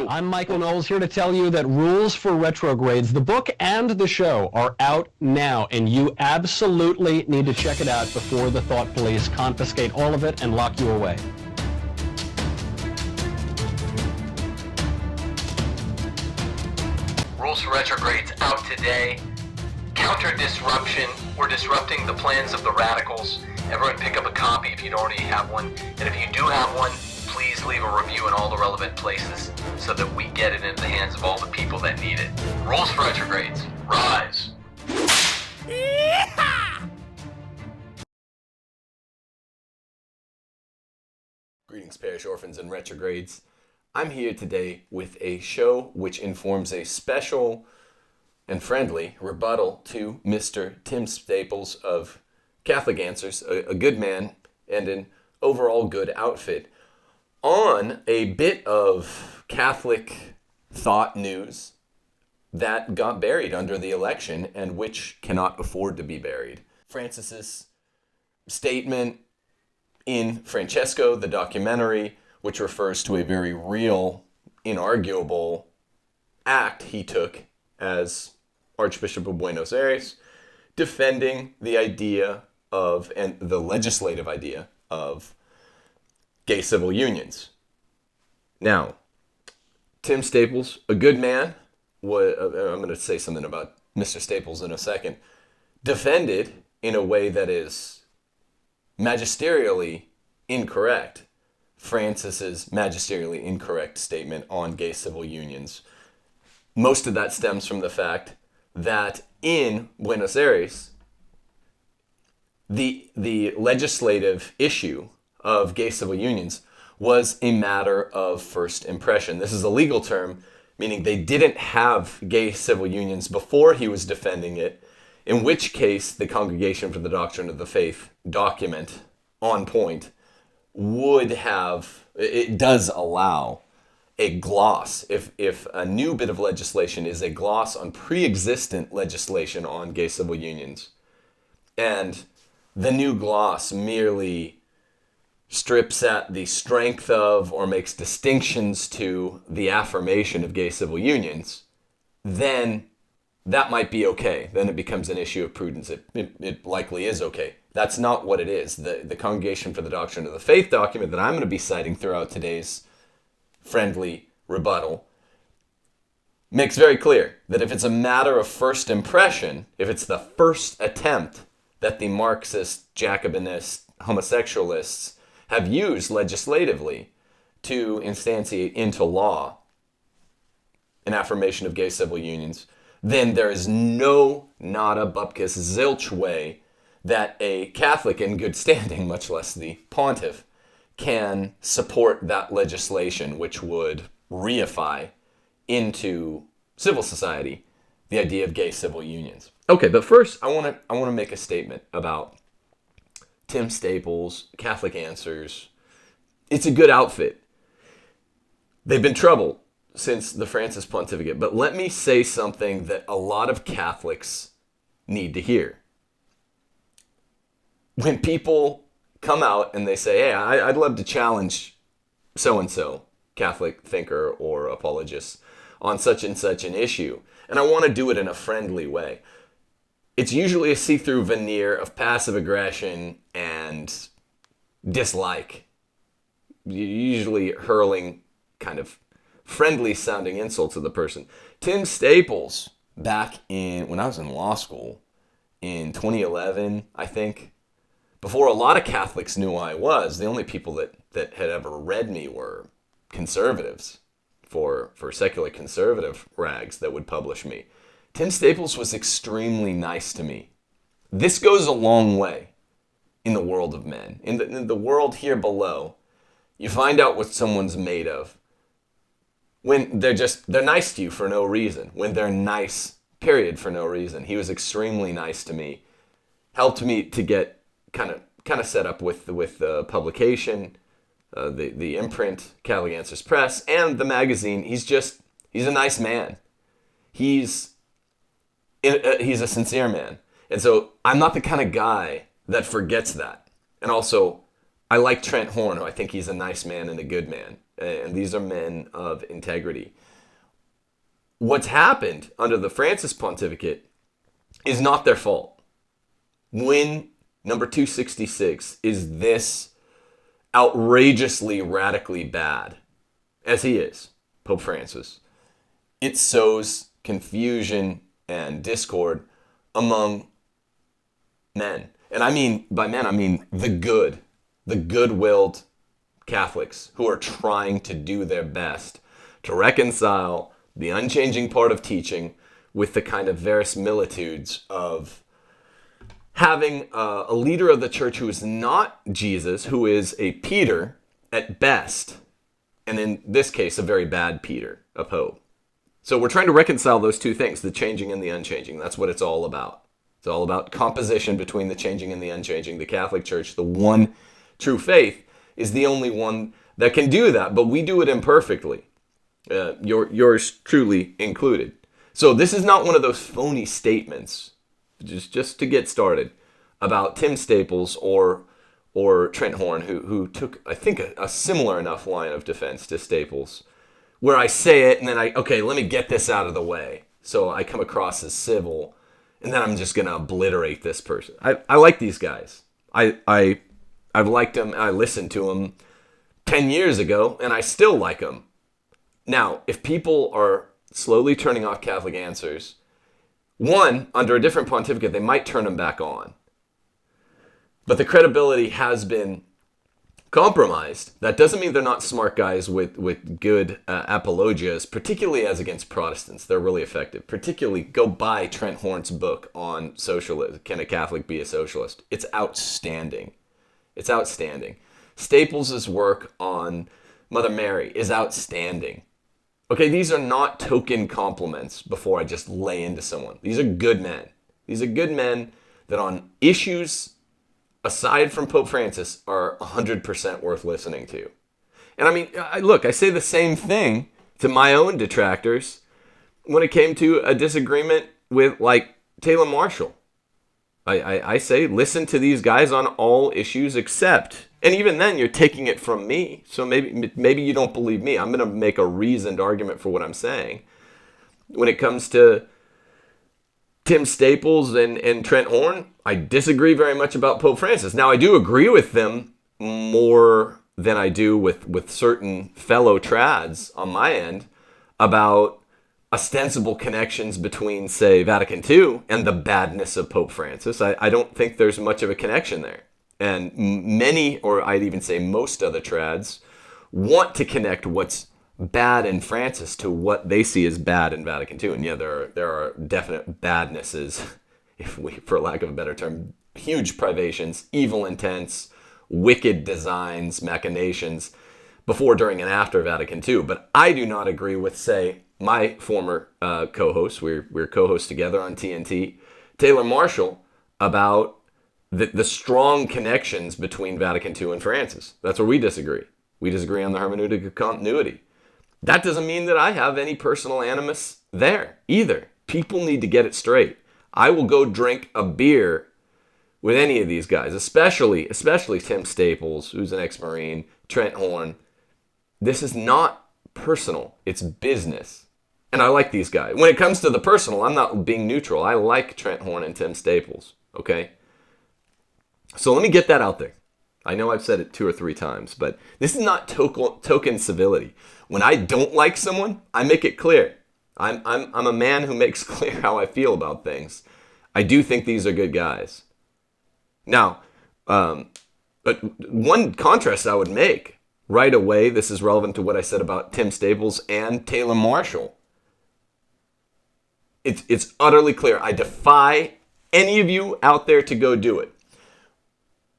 I'm Michael Knowles, here to tell you that Rules for Retrogrades, the book and the show, are out now, and you absolutely need to check it out before the thought police confiscate all of it and lock you away. Rules for Retrogrades out today. Counter disruption. We're disrupting the plans of the radicals. Everyone pick up a copy if you don't already have one. And if you do have one, please leave a review in all the relevant places so that we get it into the hands of all the people that need it. Rules for Retrogrades. Rise. Greetings, parish orphans and retrogrades. I'm here today with a show which informs a special and friendly rebuttal to Mr. Tim Staples of Catholic Answers, a good man and an overall good outfit, on a bit of Catholic thought news that got buried under the election and which cannot afford to be buried. Francis's statement in Francesco, the documentary, which refers to a very real, inarguable act he took as Archbishop of Buenos Aires, defending the idea of, and the legislative idea of, gay civil unions. Now, Tim Staples, a good man, I'm going to say something about Mr. Staples in a second, defended in a way that is magisterially incorrect Francis's magisterially incorrect statement on gay civil unions. Most of that stems from the fact that in Buenos Aires, the legislative issue of gay civil unions was a matter of first impression. This is a legal term, meaning they didn't have gay civil unions before he was defending it, in which case the Congregation for the Doctrine of the Faith document on point would have, it does allow a gloss. If a new bit of legislation is a gloss on pre-existent legislation on gay civil unions, and the new gloss merely strips at the strength of or makes distinctions to the affirmation of gay civil unions, then that might be okay. Then it becomes an issue of prudence. It likely is okay. That's not what it is. The Congregation for the Doctrine of the Faith document that I'm going to be citing throughout today's friendly rebuttal makes very clear that if it's a matter of first impression, if it's the first attempt that the Marxist, Jacobinist, homosexualists have used legislatively to instantiate into law an affirmation of gay civil unions, then there is no, nada, bupkis, zilch way that a Catholic in good standing, much less the pontiff, can support that legislation which would reify into civil society the idea of gay civil unions. Okay, but first I want to make a statement about Tim Staples, Catholic Answers. It's a good outfit. They've been trouble since the Francis pontificate, but let me say something that a lot of Catholics need to hear. When people come out and they say, hey, I'd love to challenge so-and-so, Catholic thinker or apologist, on such and such an issue, and I want to do it in a friendly way, it's usually a see-through veneer of passive aggression and dislike, usually hurling kind of friendly-sounding insults at the person. Tim Staples, back when I was in law school in 2011, I think, before a lot of Catholics knew who I was, the only people that had ever read me were conservatives, for secular conservative rags that would publish me. Tim Staples was extremely nice to me. This goes a long way in the world of men. In the world here below, you find out what someone's made of when they're nice to you for no reason. When they're nice, period, for no reason. He was extremely nice to me. Helped me to get kind of set up with the publication, the imprint, Catholic Answers Press, and the magazine. He's a nice man. He's a sincere man. And so I'm not the kind of guy that forgets that. And also, I like Trent Horn, who I think he's a nice man and a good man. and these are men of integrity. What's happened under the Francis pontificate is not their fault. When number 266 is this outrageously radically bad, as he is, Pope Francis, it sows confusion and discord among men. And I mean, by men, I mean the good-willed Catholics who are trying to do their best to reconcile the unchanging part of teaching with the kind of verisimilitudes of having a leader of the church who is not Jesus, who is a Peter at best, and in this case, a very bad Peter, a pope. So we're trying to reconcile those two things, the changing and the unchanging. That's what it's all about. It's all about composition between the changing and the unchanging. The Catholic Church, the one true faith, is the only one that can do that, but we do it imperfectly. Yours truly included. So this is not one of those phony statements, just to get started, about Tim Staples or Trent Horn, who took, I think, a similar enough line of defense to Staples, where I say it and then let me get this out of the way, so I come across as civil, and then I'm just going to obliterate this person. I like these guys. I've liked them, and I listened to them 10 years ago, and I still like them. Now, if people are slowly turning off Catholic Answers, one, under a different pontificate, they might turn them back on. But the credibility has been compromised. That doesn't mean they're not smart guys with good apologias, particularly as against Protestants. They're really effective. Particularly, go buy Trent Horn's book on socialism. Can a Catholic be a socialist? It's outstanding. It's outstanding. Staples' work on Mother Mary is outstanding. Okay, these are not token compliments before I just lay into someone. These are good men. These are good men that on issues aside from Pope Francis are 100% worth listening to. And I mean, I say the same thing to my own detractors when it came to a disagreement with, like, Taylor Marshall. I say, listen to these guys on all issues except, and even then you're taking it from me, so maybe you don't believe me. I'm going to make a reasoned argument for what I'm saying. When it comes to Tim Staples and Trent Horn, I disagree very much about Pope Francis. Now, I do agree with them more than I do with certain fellow trads on my end about ostensible connections between, say, Vatican II and the badness of Pope Francis. I don't think there's much of a connection there. And many, or I'd even say most other trads, want to connect what's bad in Francis to what they see as bad in Vatican II. And yeah, there are definite badnesses, for lack of a better term, huge privations, evil intents, wicked designs, machinations, before, during, and after Vatican II. But I do not agree with, say, my former co-host, we're co-hosts together on TNT, Taylor Marshall, about the strong connections between Vatican II and Francis. That's where we disagree. We disagree on the hermeneutic of continuity. That doesn't mean that I have any personal animus there either. People need to get it straight. I will go drink a beer with any of these guys, especially Tim Staples, who's an ex-Marine, Trent Horn. This is not personal. It's business. And I like these guys. When it comes to the personal, I'm not being neutral. I like Trent Horn and Tim Staples, okay? So let me get that out there. I know I've said it 2 or 3 times, but this is not token civility. When I don't like someone, I make it clear. I'm a man who makes clear how I feel about things. I do think these are good guys. Now, but one contrast I would make right away, this is relevant to what I said about Tim Staples and Taylor Marshall. It's utterly clear. I defy any of you out there to go do it.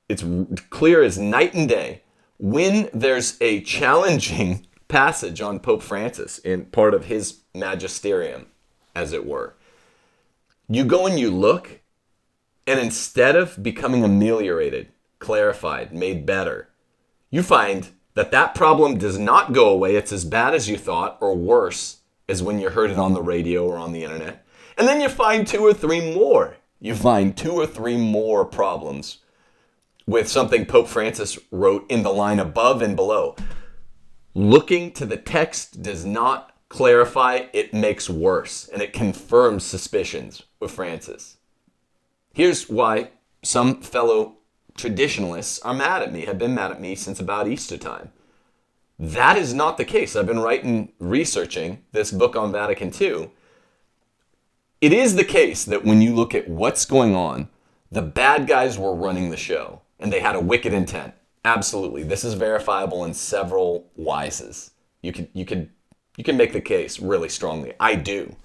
It's clear as night and day. When there's a challenging passage on Pope Francis in part of his magisterium, as it were, you go and you look, and instead of becoming ameliorated, clarified, made better, you find that problem does not go away. It's as bad as you thought, or worse, as when you heard it on the radio or on the internet. And then you find 2 or 3 more. You find 2 or 3 more problems with something Pope Francis wrote in the line above and below. Looking to the text does not clarify, it makes worse, and it confirms suspicions with Francis. Here's why some fellow traditionalists are mad at me, have been mad at me since about Easter time. That is not the case. I've been researching this book on Vatican II. It is the case that when you look at what's going on, the bad guys were running the show, and they had a wicked intent. Absolutely. This is verifiable in several wises. You can make the case really strongly. I do.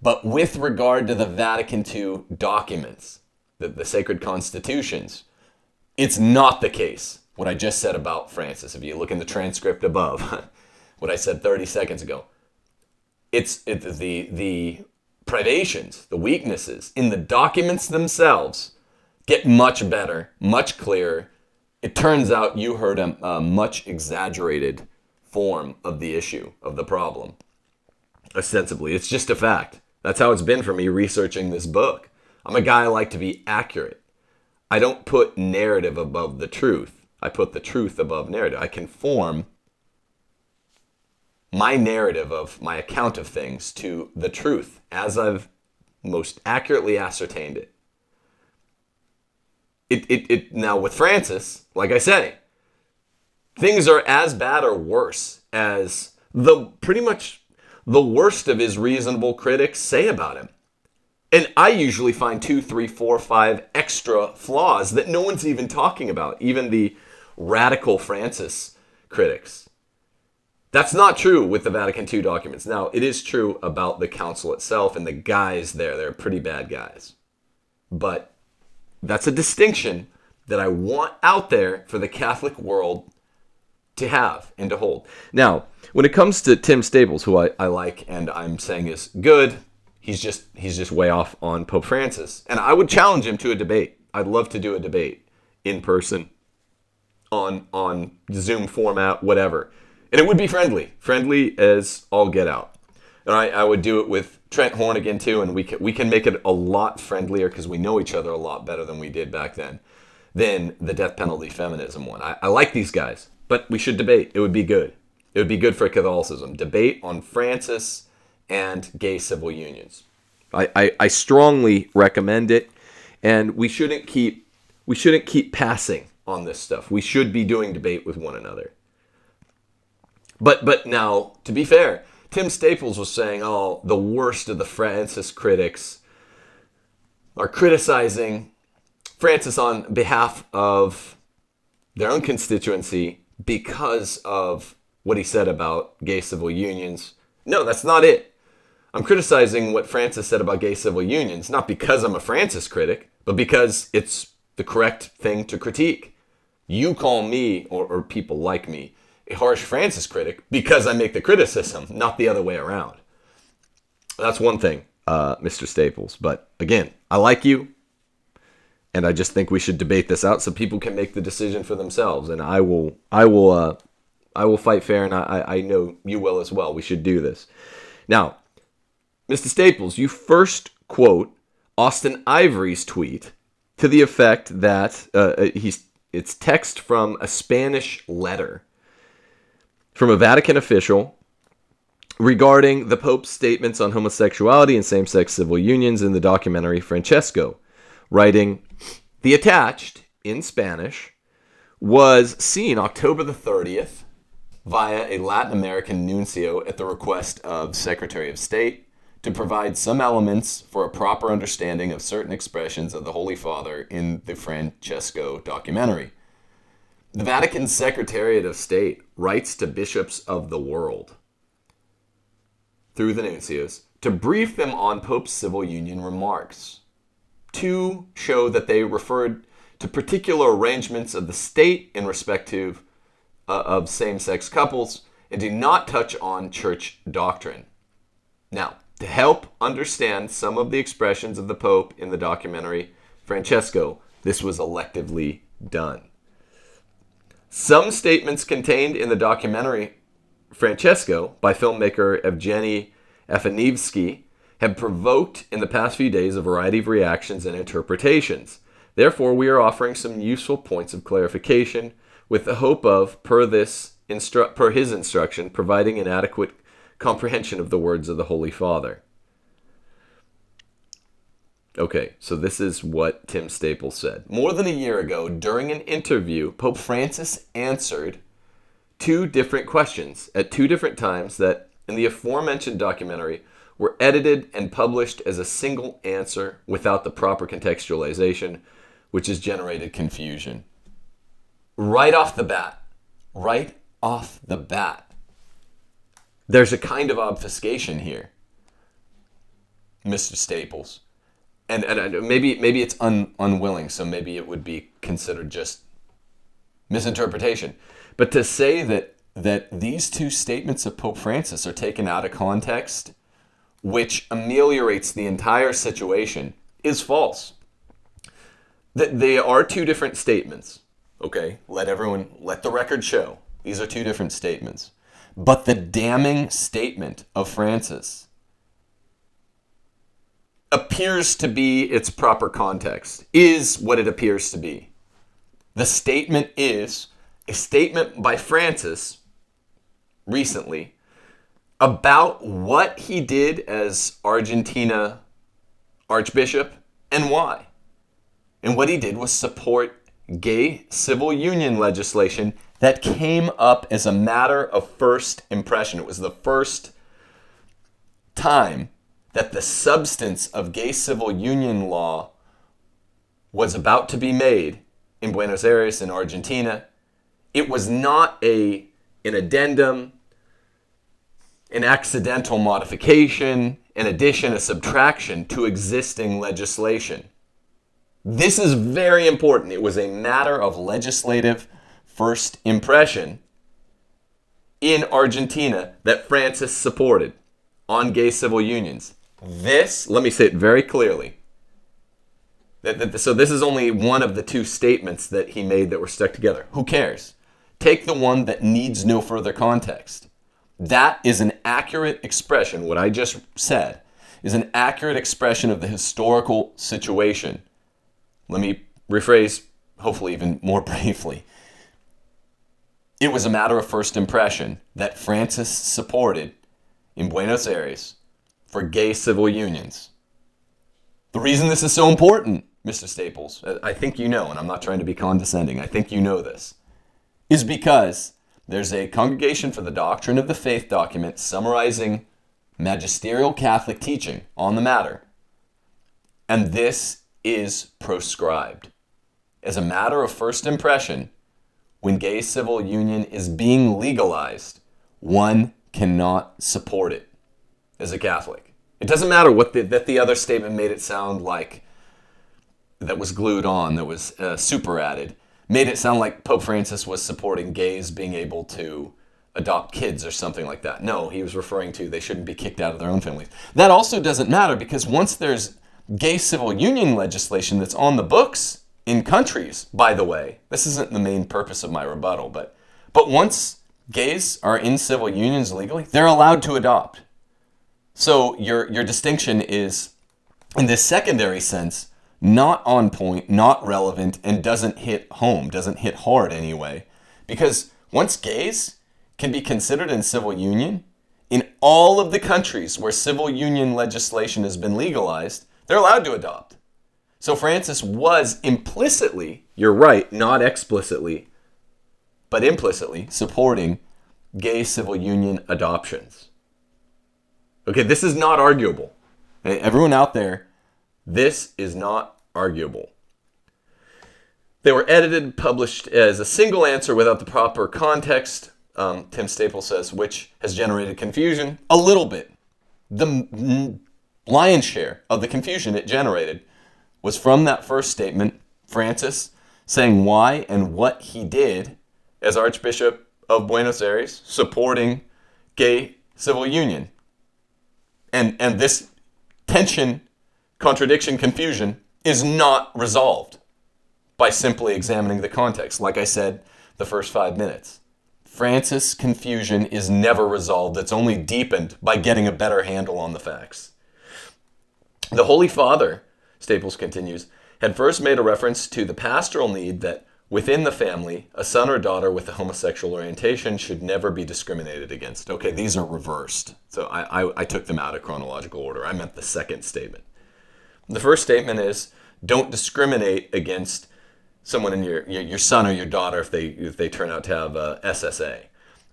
But with regard to the Vatican II documents, the sacred constitutions, it's not the case, what I just said about Francis. If you look in the transcript above, what I said 30 seconds ago, it's the privations, the weaknesses in the documents themselves get much better, much clearer. It turns out you heard a much exaggerated form of the issue, of the problem. Ostensibly, it's just a fact. That's how it's been for me researching this book. I'm a guy I like to be accurate. I don't put narrative above the truth. I put the truth above narrative. I conform my narrative of my account of things to the truth as I've most accurately ascertained it. Now with Francis, like I say, things are as bad or worse as pretty much the worst of his reasonable critics say about him. And I usually find 2, 3, 4, 5 extra flaws that no one's even talking about, even the radical Francis critics. That's not true with the Vatican II documents. Now, it is true about the council itself and the guys there. They're pretty bad guys. But that's a distinction that I want out there for the Catholic world to have and to hold. Now, when it comes to Tim Staples, who I like and I'm saying is good, he's just way off on Pope Francis. And I would challenge him to a debate. I'd love to do a debate in person, on Zoom format, whatever. And it would be friendly as all get out. And I would do it with Trent Hornigan too, and we can make it a lot friendlier because we know each other a lot better than we did back then, than the death penalty feminism one. I like these guys, but we should debate. It would be good. It would be good for Catholicism. Debate on Francis and gay civil unions. I strongly recommend it, and we shouldn't keep passing on this stuff. We should be doing debate with one another. But now, to be fair, Tim Staples was saying, oh, the worst of the Francis critics are criticizing Francis on behalf of their own constituency because of what he said about gay civil unions. No, that's not it. I'm criticizing what Francis said about gay civil unions, not because I'm a Francis critic, but because it's the correct thing to critique. You call me, or people like me, a harsh Francis critic because I make the criticism, not the other way around. That's one thing, Mr. Staples. But again, I like you, and I just think we should debate this out so people can make the decision for themselves. And I will fight fair, and I know you will as well. We should do this. Now, Mr. Staples, you first quote Austin Ivory's tweet to the effect that it's text from a Spanish letter from a Vatican official regarding the Pope's statements on homosexuality and same-sex civil unions in the documentary Francesco, writing, "The attached, in Spanish, was seen October the 30th via a Latin American nuncio at the request of Secretary of State to provide some elements for a proper understanding of certain expressions of the Holy Father in the Francesco documentary. The Vatican Secretariat of State writes to bishops of the world, through the nuncios, to brief them on Pope's civil union remarks, to show that they referred to particular arrangements of the state in respect of same-sex couples and do not touch on church doctrine. Now, to help understand some of the expressions of the Pope in the documentary Francesco, this was electively done. Some statements contained in the documentary Francesco by filmmaker Evgeny Afanevsky have provoked in the past few days a variety of reactions and interpretations. Therefore, we are offering some useful points of clarification with the hope of, per this per his instruction, providing an adequate comprehension of the words of the Holy Father. Okay, so this is what Tim Staples said. More than a year ago, during an interview, Pope Francis answered 2 different questions at 2 different times that, in the aforementioned documentary, were edited and published as a single answer without the proper contextualization, which has generated confusion. Right off the bat, there's a kind of obfuscation here, Mr. Staples. And maybe it's unwilling, so maybe it would be considered just misinterpretation. But to say that these 2 statements of Pope Francis are taken out of context, which ameliorates the entire situation, is false. That they are 2 different statements. Okay, let the record show. These are 2 different statements. But the damning statement of Francis appears to be its proper context, is what it appears to be. The statement is a statement by Francis recently about what he did as Argentina Archbishop and why. And what he did was support gay civil union legislation that came up as a matter of first impression. It was the first time that the substance of gay civil union law was about to be made in Buenos Aires in Argentina. It was not an addendum, an accidental modification, an addition, a subtraction to existing legislation. This is very important. It was a matter of legislative first impression in Argentina that Francis supported on gay civil unions. This, let me say it very clearly, so this is only one of the 2 statements that he made that were stuck together. Who cares? Take the one that needs no further context. That is an accurate expression. What I just said is an accurate expression of the historical situation. Let me rephrase, hopefully even more briefly. It was a matter of first impression that Francis supported in Buenos Aires for gay civil unions. The reason this is so important, Mr. Staples, I think you know, and I'm not trying to be condescending, I think you know this, is because there's a Congregation for the Doctrine of the Faith document summarizing magisterial Catholic teaching on the matter. And this is proscribed. As a matter of first impression, when gay civil union is being legalized, one cannot support it as a Catholic. It doesn't matter what that the other statement made it sound like, that was glued on, that was super added, made it sound like Pope Francis was supporting gays being able to adopt kids or something like that. No, he was referring to they shouldn't be kicked out of their own families. That also doesn't matter because once there's gay civil union legislation that's on the books in countries, by the way, this isn't the main purpose of my rebuttal, but once gays are in civil unions legally, they're allowed to adopt. So your distinction is, in this secondary sense, not on point, not relevant, and doesn't hit home, doesn't hit hard anyway. Because once gays can be considered in civil union, in all of the countries where civil union legislation has been legalized, they're allowed to adopt. So Francis was implicitly, you're right, not explicitly, but implicitly supporting gay civil union adoptions. Okay, this is not arguable. Everyone out there, this is not arguable. They were edited, published as a single answer without the proper context, Tim Staples says, which has generated confusion a little bit. The lion's share of the confusion it generated was from that first statement, Francis saying why and what he did as Archbishop of Buenos Aires, supporting gay civil union. And this tension, contradiction, confusion is not resolved by simply examining the context. Like I said, the first 5 minutes. Francis' confusion is never resolved. It's only deepened by getting a better handle on the facts. The Holy Father, Staples continues, had first made a reference to the pastoral need that Within the family, a son or daughter with a homosexual orientation should never be discriminated against. Okay, these are reversed. So I took them out of chronological order. I meant the second statement. The first statement is, don't discriminate against someone in your son or your daughter if they turn out to have SSA.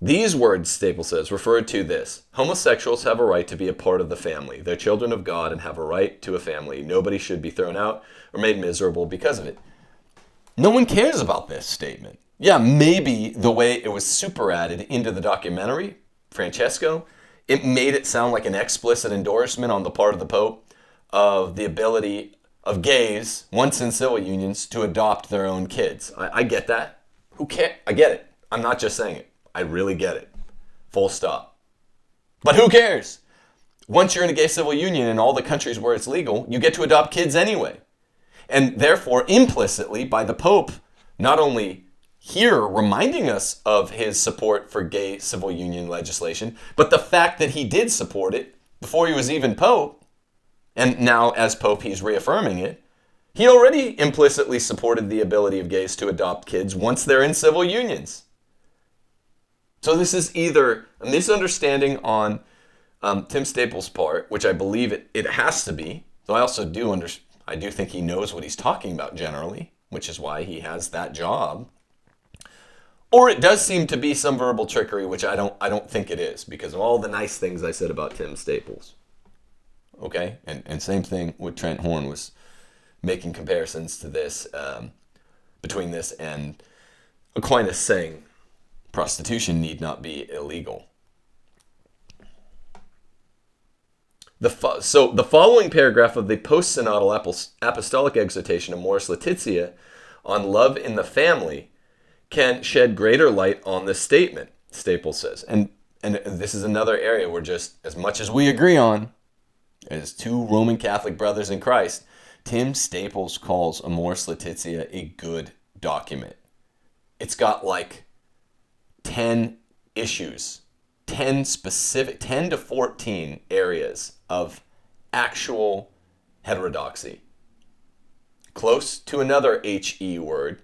These words, Staples says, refer to this. Homosexuals have a right to be a part of the family. They're children of God and have a right to a family. Nobody should be thrown out or made miserable because of it. No one cares about this statement. Yeah, maybe the way it was super added into the documentary, Francesco, it made it sound like an explicit endorsement on the part of the Pope of the ability of gays, once in civil unions, to adopt their own kids. I get that. Who cares? I get it. I'm not just saying it. I really get it. Full stop. But who cares? Once you're in a gay civil union in all the countries where it's legal, you get to adopt kids anyway. And therefore, implicitly, by the Pope, not only here reminding us of his support for gay civil union legislation, but the fact that he did support it before he was even Pope, and now as Pope he's reaffirming it, he already implicitly supported the ability of gays to adopt kids once they're in civil unions. So this is either a misunderstanding on Tim Staples' part, which I believe it has to be. So I do think he knows what he's talking about generally, which is why he has that job. Or it does seem to be some verbal trickery, which I don't think it is, because of all the nice things I said about Tim Staples. Okay, and same thing with Trent Horn was making comparisons to this, between this and Aquinas saying prostitution need not be illegal. So the following paragraph of the post-synodal apostolic exhortation of Amoris Laetitia on love in the family can shed greater light on this statement, Staples says. And this is another area where just as much as we agree on, as two Roman Catholic brothers in Christ, Tim Staples calls Amoris Laetitia a good document. It's got like 10 issues, 10 to 14 areas of actual heterodoxy. Close to another HE word,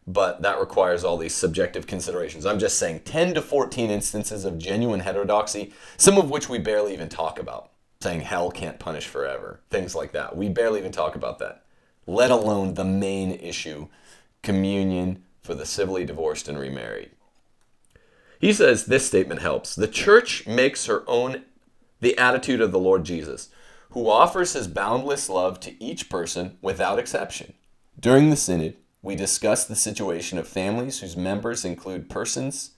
but that requires all these subjective considerations. I'm just saying 10 to 14 instances of genuine heterodoxy, some of which we barely even talk about. Saying hell can't punish forever, things like that. We barely even talk about that, let alone the main issue, communion for the civilly divorced and remarried. He says this statement helps. The church makes her own the attitude of the Lord Jesus, who offers his boundless love to each person without exception. During the synod, we discussed the situation of families whose members include persons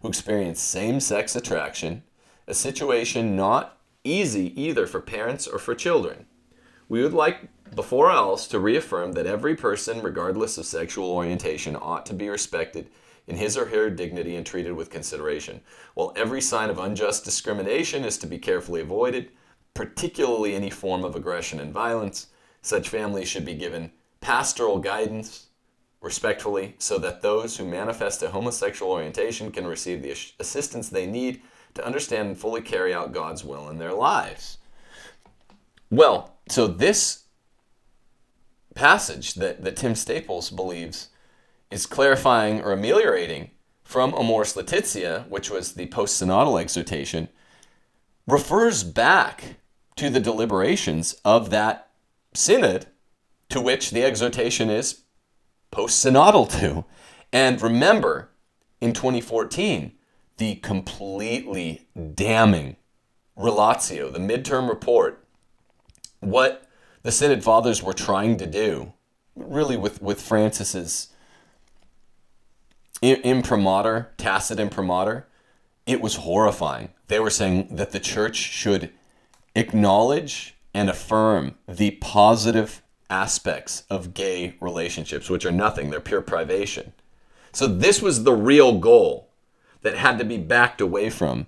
who experience same-sex attraction, a situation not easy either for parents or for children. We would like, before else, to reaffirm that every person, regardless of sexual orientation, ought to be respected in his or her dignity and treated with consideration, while every sign of unjust discrimination is to be carefully avoided, particularly any form of aggression and violence. Such families should be given pastoral guidance respectfully so that those who manifest a homosexual orientation can receive the assistance they need to understand and fully carry out God's will in their lives. Well, so this passage that Tim Staples believes is clarifying or ameliorating from Amoris Laetitia, which was the post-synodal exhortation, refers back to the deliberations of that synod to which the exhortation is post-synodal to. And remember, in 2014, the completely damning relatio, the midterm report, what the Synod Fathers were trying to do, really with Francis's imprimatur, tacit imprimatur, it was horrifying. They were saying that the church should acknowledge and affirm the positive aspects of gay relationships, which are nothing, they're pure privation. So this was the real goal that had to be backed away from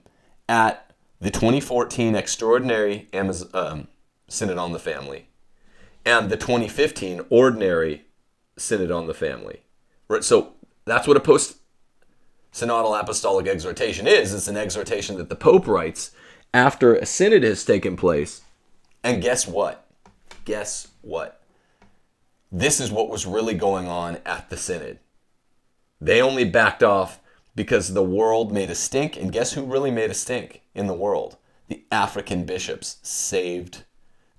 at the 2014 Extraordinary Synod on the Family and the 2015 Ordinary Synod on the Family. Right? So that's what a post-synodal apostolic exhortation is. It's an exhortation that the Pope writes after a synod has taken place. And guess what? Guess what? This is what was really going on at the synod. They only backed off because the world made a stink. And guess who really made a stink in the world? The African bishops saved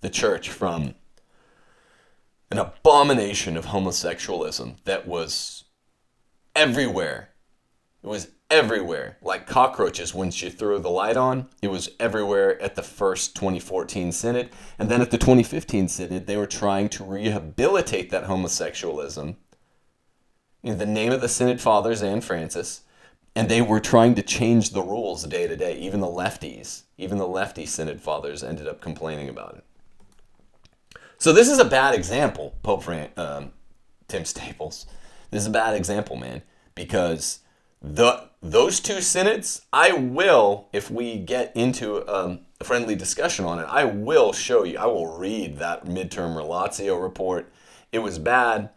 the church from an abomination of homosexualism that was everywhere. It was everywhere. Like cockroaches once you threw the light on. It was everywhere at the first 2014 synod. And then at the 2015 synod, they were trying to rehabilitate that homosexualism in the name of the Synod Fathers and Francis. And they were trying to change the rules day to day. Even the lefty Synod Fathers ended up complaining about it. So this is a bad example, Tim Staples. This is a bad example, man, because those two synods, I will, if we get into a friendly discussion on it, I will show you, I will read that midterm relatio report. It was bad.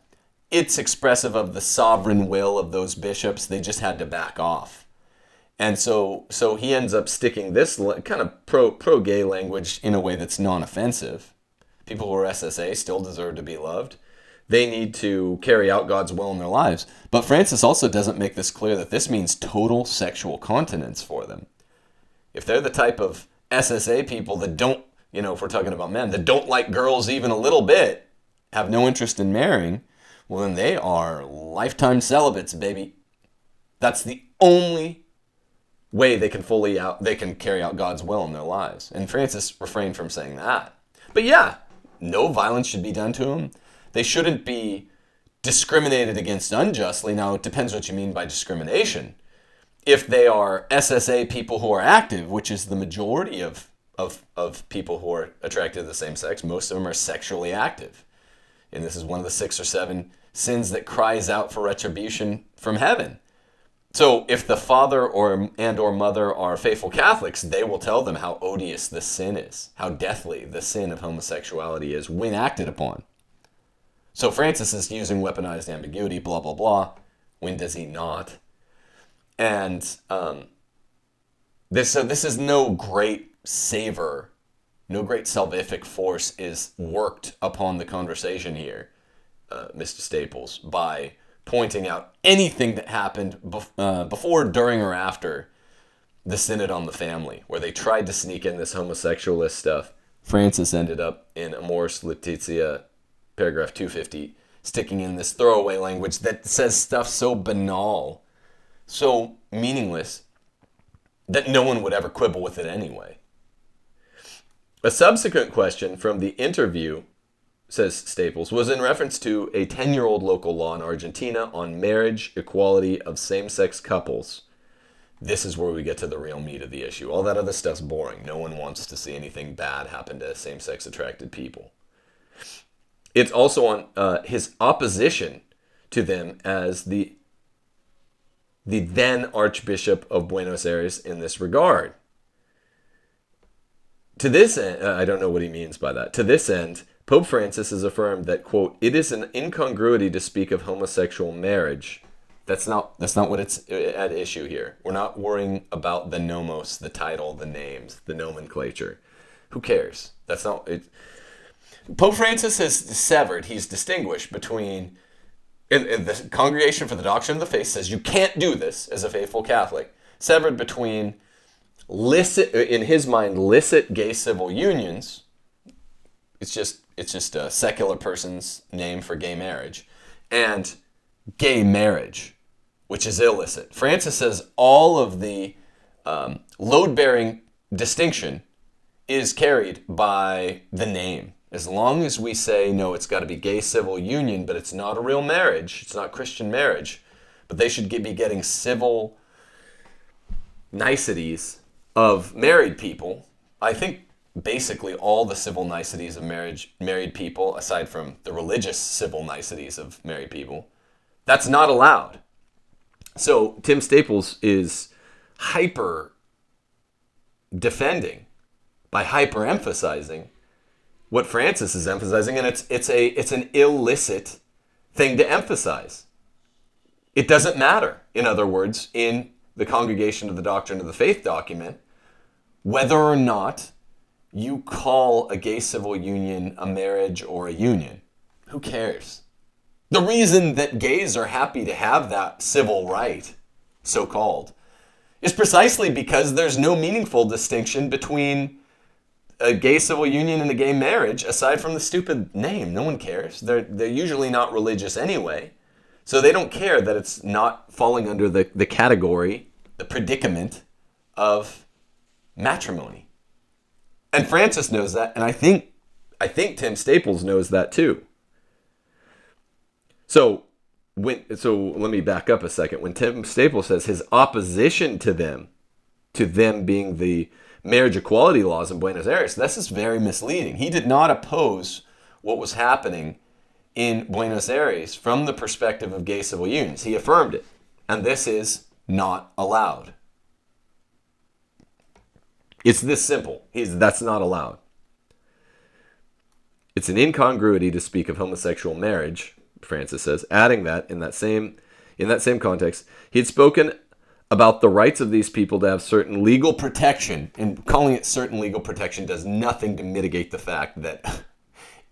It's expressive of the sovereign will of those bishops. They just had to back off. And so he ends up sticking this kind of pro-gay language in a way that's non-offensive. People who are SSA still deserve to be loved. They need to carry out God's will in their lives. But Francis also doesn't make this clear that this means total sexual continence for them. If they're the type of SSA people that don't, if we're talking about men, that don't like girls even a little bit, have no interest in marrying, well, then they are lifetime celibates, baby. That's the only way they can carry out God's will in their lives. And Francis refrained from saying that. But yeah, no violence should be done to them. They shouldn't be discriminated against unjustly. Now, it depends what you mean by discrimination. If they are SSA people who are active, which is the majority of people who are attracted to the same sex, most of them are sexually active. And this is one of the 6 or 7 sins that cries out for retribution from heaven. So if the father or mother are faithful Catholics, they will tell them how odious the sin is, how deathly the sin of homosexuality is when acted upon. So Francis is using weaponized ambiguity, blah, blah, blah. When does he not? And this is no great savor, no great salvific force is worked upon the conversation here, Mr. Staples, by pointing out anything that happened before, during, or after the Synod on the Family, where they tried to sneak in this homosexualist stuff. Francis ended up in Amoris Laetitia, paragraph 250, sticking in this throwaway language that says stuff so banal, so meaningless, that no one would ever quibble with it anyway. A subsequent question from the interview, says Staples, was in reference to a 10-year-old local law in Argentina on marriage equality of same-sex couples. This is where we get to the real meat of the issue. All that other stuff's boring. No one wants to see anything bad happen to same-sex attracted people. It's also on his opposition to them as the then Archbishop of Buenos Aires in this regard. To this end, I don't know what he means by that. To this end, Pope Francis has affirmed that, quote, it is an incongruity to speak of homosexual marriage. That's not what it's at issue here. We're not worrying about the nomos, the title, the names, the nomenclature. Who cares? That's not it. Pope Francis has severed, he's distinguished between, and the Congregation for the Doctrine of the Faith says you can't do this as a faithful Catholic, severed between licit, in his mind, licit gay civil unions. It's just a secular person's name for gay marriage, and gay marriage, which is illicit. Francis says all of the load-bearing distinction is carried by the name. As long as we say, no, it's got to be gay civil union, but it's not a real marriage, it's not Christian marriage, but they should be getting civil niceties of married people. I think basically all the civil niceties of married people, aside from the religious civil niceties of married people, that's not allowed. So Tim Staples is hyper defending by hyper emphasizing what Francis is emphasizing, and it's an illicit thing to emphasize. It doesn't matter, in other words, in the Congregation of the Doctrine of the Faith document, whether or not you call a gay civil union a marriage or a union. Who cares? The reason that gays are happy to have that civil right, so-called, is precisely because there's no meaningful distinction between a gay civil union and a gay marriage, aside from the stupid name. No one cares. They're usually not religious anyway. So they don't care that it's not falling under the category, the predicament of matrimony. And Francis knows that, and I think Tim Staples knows that too. So let me back up a second. When Tim Staples says his opposition to them being the marriage equality laws in Buenos Aires, this is very misleading. He did not oppose what was happening in Buenos Aires from the perspective of gay civil unions. He affirmed it. And this is not allowed. It's this simple. That's not allowed. It's an incongruity to speak of homosexual marriage, Francis says, adding that in that same context, he had spoken about the rights of these people to have certain legal protection, and calling it certain legal protection does nothing to mitigate the fact that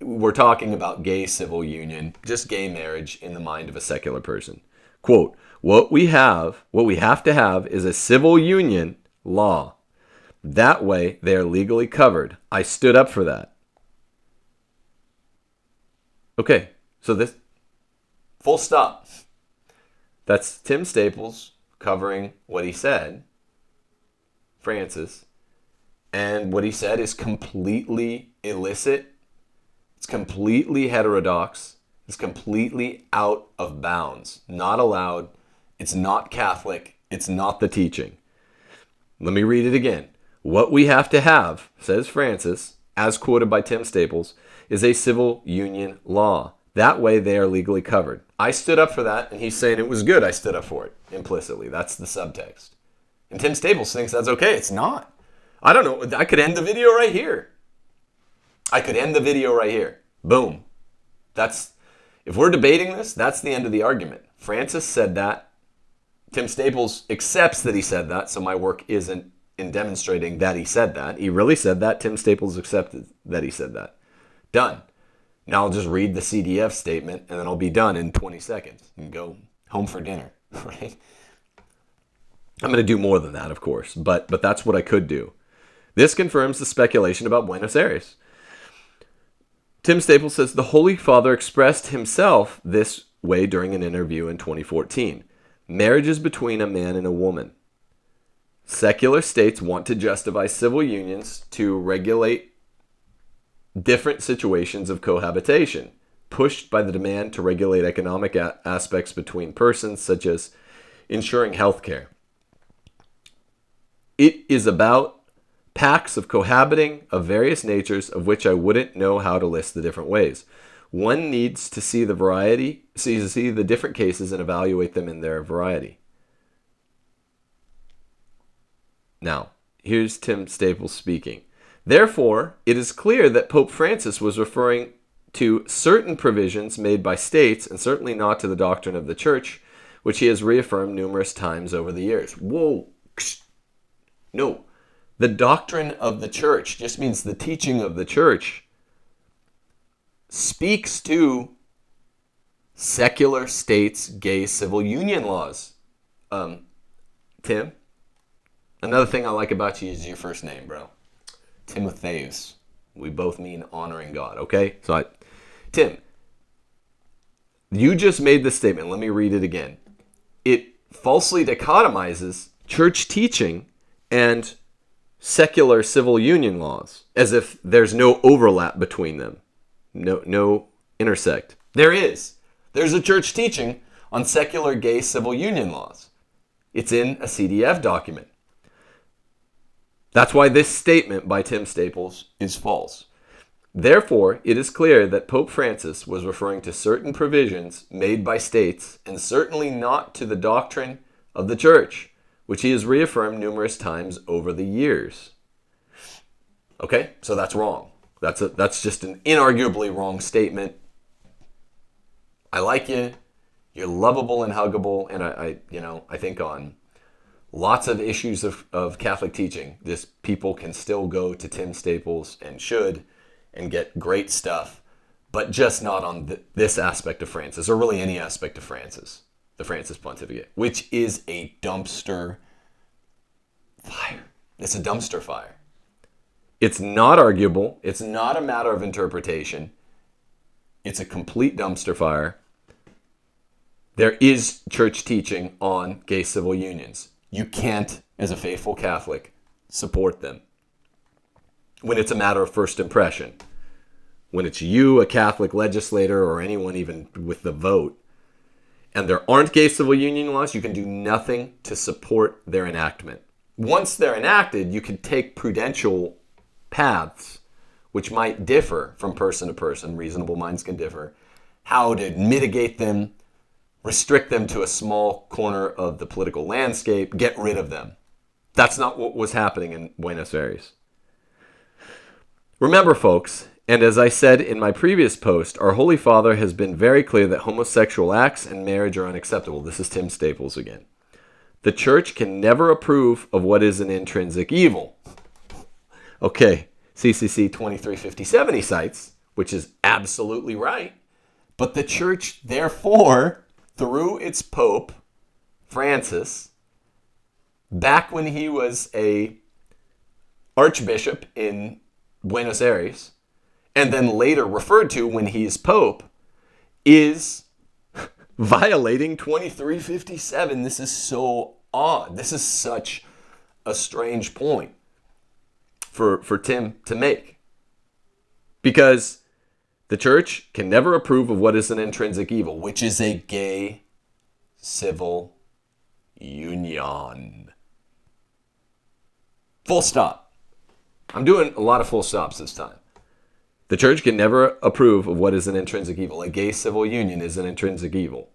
we're talking about gay civil union, just gay marriage in the mind of a secular person. Quote, what we have to have is a civil union law. That way they are legally covered. I stood up for that. Okay, so this, full stop. That's Tim Staples covering what he said, Francis, and what he said is completely illicit. It's completely heterodox. It's completely out of bounds. Not allowed. It's not Catholic. It's not the teaching. Let me read it again. What we have to have, says Francis, as quoted by Tim Staples, is a civil union law. That way they are legally covered. I stood up for that, and he's saying it was good I stood up for it, implicitly. That's the subtext. And Tim Staples thinks that's okay. It's not. I don't know. I could end the video right here. Boom. If we're debating this, that's the end of the argument. Francis said that. Tim Staples accepts that he said that, so my work isn't in demonstrating that he said that. He really said that. Tim Staples accepted that he said that. Done. Now I'll just read the CDF statement, and then I'll be done in 20 seconds and go home for dinner, right? I'm going to do more than that, of course, but that's what I could do. This confirms the speculation about Buenos Aires. Tim Staples says the Holy Father expressed himself this way during an interview in 2014. Marriage is between a man and a woman. Secular states want to justify civil unions to regulate different situations of cohabitation, pushed by the demand to regulate economic aspects between persons, such as ensuring health care. It is about pacts of cohabiting of various natures, of which I wouldn't know how to list the different ways. One needs to see the different cases and evaluate them in their variety. Now, here's Tim Staples speaking. Therefore, it is clear that Pope Francis was referring to certain provisions made by states, and certainly not to the doctrine of the Church, which he has reaffirmed numerous times over the years. Whoa. No. The doctrine of the Church just means the teaching of the Church speaks to secular states' gay civil union laws. Tim, another thing I like about you is your first name, bro. Timotheus. We both mean honoring God, okay? Tim, you just made this statement. Let me read it again. It falsely dichotomizes church teaching and secular civil union laws, as if there's no overlap between them. No intersect. There is. There's a church teaching on secular gay civil union laws. It's in a CDF document. That's why this statement by Tim Staples is false. Therefore, it is clear that Pope Francis was referring to certain provisions made by states, and certainly not to the doctrine of the Church, which he has reaffirmed numerous times over the years. Okay, so that's wrong. That's just an inarguably wrong statement. I like you. You're lovable and huggable, and I think on lots of issues of Catholic teaching, people can still go to Tim Staples and should, and get great stuff. but just not on this aspect of Francis, or really any aspect of Francis, the Francis pontificate, which is a dumpster fire. It's a dumpster fire. It's not arguable. It's not a matter of interpretation. It's a complete dumpster fire. There is church teaching on gay civil unions. You can't, as a faithful Catholic, support them when it's a matter of first impression. When it's you, a Catholic legislator, or anyone even with the vote, and there aren't gay civil union laws, you can do nothing to support their enactment. Once they're enacted, you can take prudential paths, which might differ from person to person. Reasonable minds can differ. How to mitigate them, restrict them to a small corner of the political landscape, get rid of them. That's not what was happening in Buenos Aires. Remember, folks, and as I said in my previous post, our Holy Father has been very clear that homosexual acts and marriage are unacceptable. This is Tim Staples again. The church can never approve of what is an intrinsic evil. Okay, CCC 2357 he cites, which is absolutely right. But the church, therefore, through its Pope, Francis, back when he was a archbishop in Buenos Aires, and then later referred to when he's Pope, is violating 2357. This is so odd. This is such a strange point for Tim to make. Because the church can never approve of what is an intrinsic evil, which is a gay civil union. Full stop. I'm doing a lot of full stops this time. The church can never approve of what is an intrinsic evil. A gay civil union is an intrinsic evil.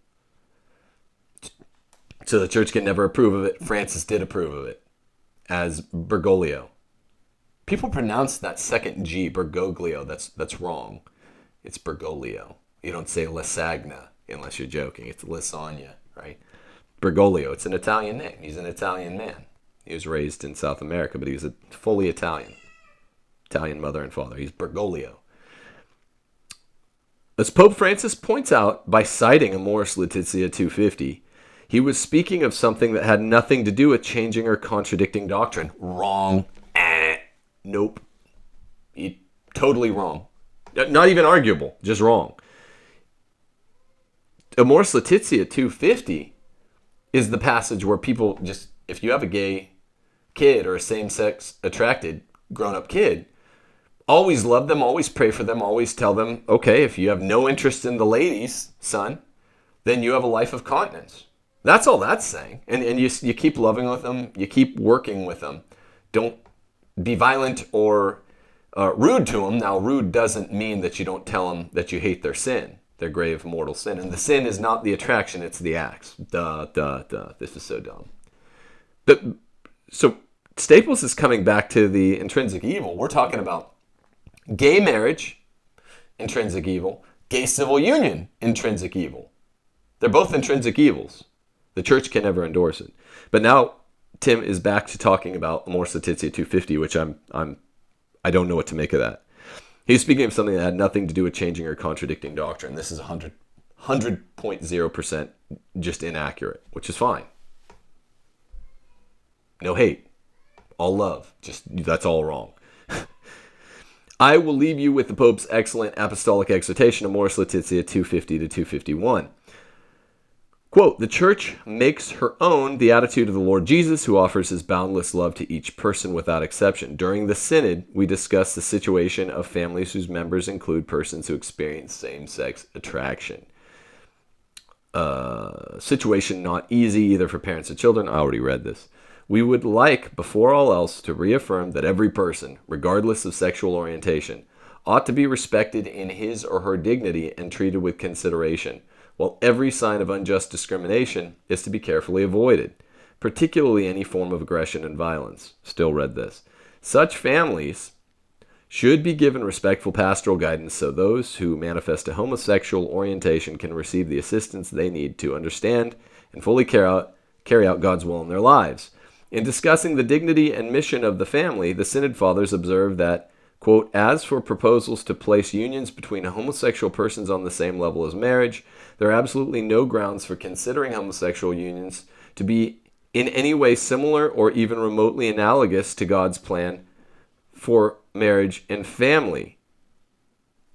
So the church can never approve of it. Francis did approve of it as Bergoglio. People pronounce that second G, Bergoglio. That's wrong. It's Bergoglio. You don't say Lasagna unless you're joking. It's Lasagna, right? Bergoglio. It's an Italian name. He's an Italian man. He was raised in South America, but he was a fully Italian mother and father. He's Bergoglio. As Pope Francis points out by citing Amoris Laetitia 250, he was speaking of something that had nothing to do with changing or contradicting doctrine. Wrong. Nope. Totally wrong. Not even arguable, just wrong. Amoris Laetitia 250 is the passage where people just, if you have a gay kid or a same-sex attracted grown-up kid, always love them, always pray for them, always tell them, okay, if you have no interest in the ladies, son, then you have a life of continence. That's all that's saying. And you keep loving with them, you keep working with them. Don't be violent or rude to them. Now, rude doesn't mean that you don't tell them that you hate their sin, their grave mortal sin. And the sin is not the attraction, it's the acts. Duh. This is so dumb. So Staples is coming back to the intrinsic evil. We're talking about gay marriage, intrinsic evil. Gay civil union, intrinsic evil. They're both intrinsic evils. The church can never endorse it. But now Tim is back to talking about Amoris Laetitia 250, which I don't know what to make of that. He's speaking of something that had nothing to do with changing or contradicting doctrine. This is 100.0% just inaccurate, which is fine. No hate. All love. Just that's all wrong. I will leave you with the Pope's excellent apostolic exhortation, Amoris Laetitia 250 to 251. Quote, the church makes her own the attitude of the Lord Jesus, who offers his boundless love to each person without exception. During the synod, we discussed the situation of families whose members include persons who experience same-sex attraction. Situation not easy either for parents or children. I already read this. We would like, before all else, to reaffirm that every person, regardless of sexual orientation, ought to be respected in his or her dignity and treated with consideration, while every sign of unjust discrimination is to be carefully avoided, particularly any form of aggression and violence. Still read this. Such families should be given respectful pastoral guidance so those who manifest a homosexual orientation can receive the assistance they need to understand and fully carry out God's will in their lives. In discussing the dignity and mission of the family, the Synod Fathers observe that, quote, "As for proposals to place unions between homosexual persons on the same level as marriage, there are absolutely no grounds for considering homosexual unions to be in any way similar or even remotely analogous to God's plan for marriage and family."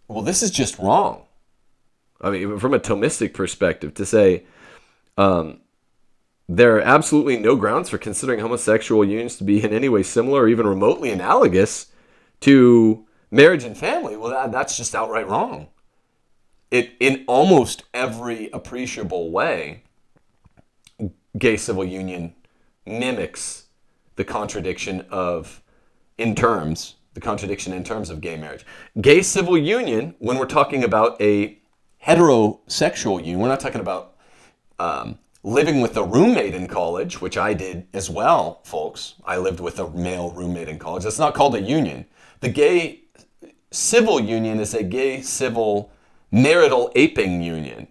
Well, this is just wrong. I mean, from a Thomistic perspective, to say there are absolutely no grounds for considering homosexual unions to be in any way similar or even remotely analogous to marriage and family. Well, that's just outright wrong. In almost every appreciable way, gay civil union mimics the contradiction in terms of gay marriage. Gay civil union, when we're talking about a heterosexual union, we're not talking about living with a roommate in college, which I did as well, folks. I lived with a male roommate in college. That's not called a union. The gay civil union is a gay civil marital aping union.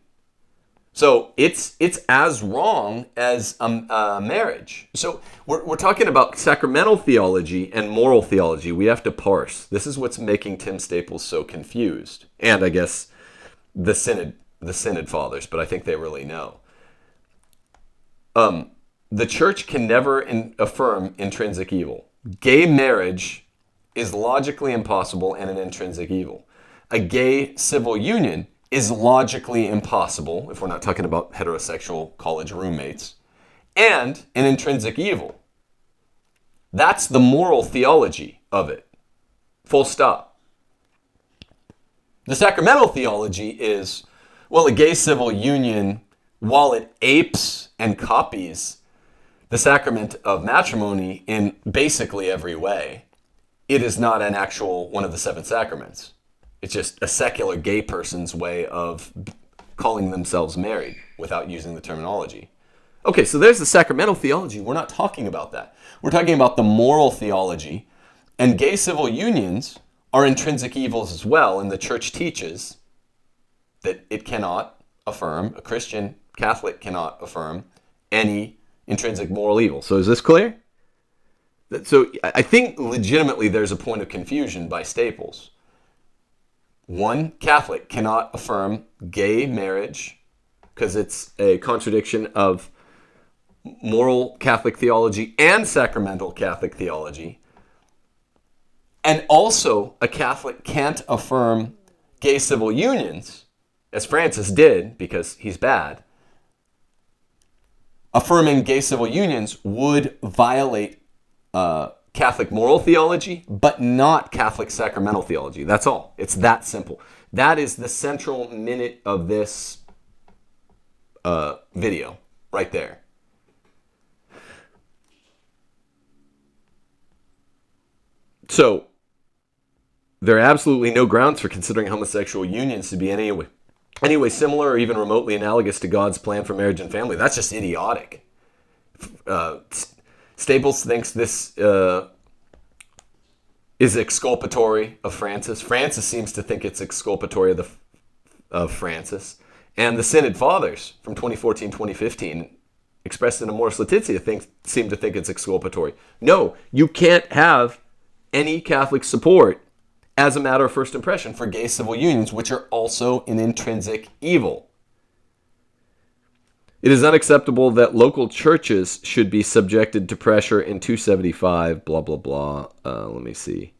So it's as wrong as marriage. So we're talking about sacramental theology and moral theology. We have to parse. This is what's making Tim Staples so confused. And I guess the Synod Fathers, but I think they really know. The church can never affirm intrinsic evil. Gay marriage is logically impossible and an intrinsic evil. A gay civil union is logically impossible, if we're not talking about heterosexual college roommates, and an intrinsic evil. That's the moral theology of it. Full stop. The sacramental theology is, well, a gay civil union, while it apes and copies the sacrament of matrimony in basically every way, it is not an actual one of the seven sacraments. It's just a secular gay person's way of calling themselves married without using the terminology. Okay, so there's the sacramental theology. We're not talking about that. We're talking about the moral theology. And gay civil unions are intrinsic evils as well, and the church teaches that it cannot affirm, a Christian Catholic cannot affirm any intrinsic moral evil. So is this clear? So I think legitimately there's a point of confusion by Staples. One Catholic cannot affirm gay marriage because it's a contradiction of moral Catholic theology and sacramental Catholic theology. And also a Catholic can't affirm gay civil unions, as Francis did because he's bad. Affirming gay civil unions would violate Catholic moral theology, but not Catholic sacramental theology. That's all. It's that simple. That is the central minute of this video right there. So there are absolutely no grounds for considering homosexual unions to be any way similar or even remotely analogous to God's plan for marriage and family. That's just idiotic. Staples thinks this is exculpatory of Francis. Francis seems to think it's exculpatory of Francis. And the Synod Fathers from 2014-2015, expressed in Amoris Laetitia, seem to think it's exculpatory. No, you can't have any Catholic support as a matter of first impression for gay civil unions, which are also an intrinsic evil. It is unacceptable that local churches should be subjected to pressure in 275, blah, blah, blah. Let me see.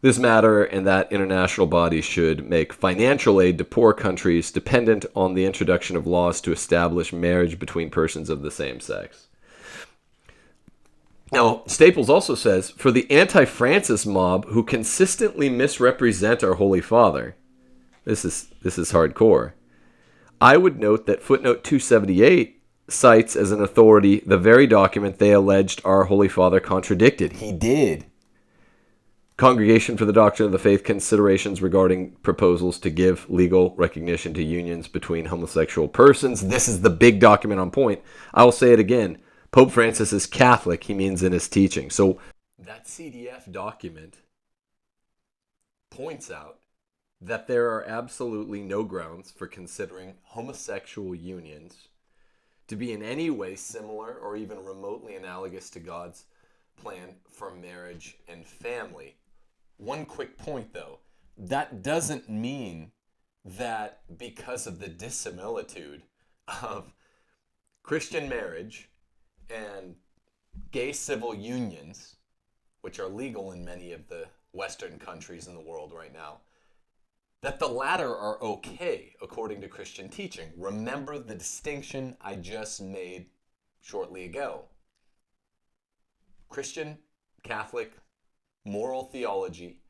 This matter and that international bodies should make financial aid to poor countries dependent on the introduction of laws to establish marriage between persons of the same sex. Now, Staples also says, for the anti-Francis mob who consistently misrepresent our Holy Father, this is hardcore, I would note that footnote 278 cites as an authority the very document they alleged our Holy Father contradicted. He did. Congregation for the Doctrine of the Faith considerations regarding proposals to give legal recognition to unions between homosexual persons. This is the big document on point. I will say it again. Pope Francis is Catholic, he means in his teaching. So that CDF document points out that there are absolutely no grounds for considering homosexual unions to be in any way similar or even remotely analogous to God's plan for marriage and family. One quick point, though. That doesn't mean that because of the dissimilitude of Christian marriage and gay civil unions, which are legal in many of the Western countries in the world right now, that the latter are okay according to Christian teaching. Remember the distinction I just made shortly ago. Christian, Catholic, moral theology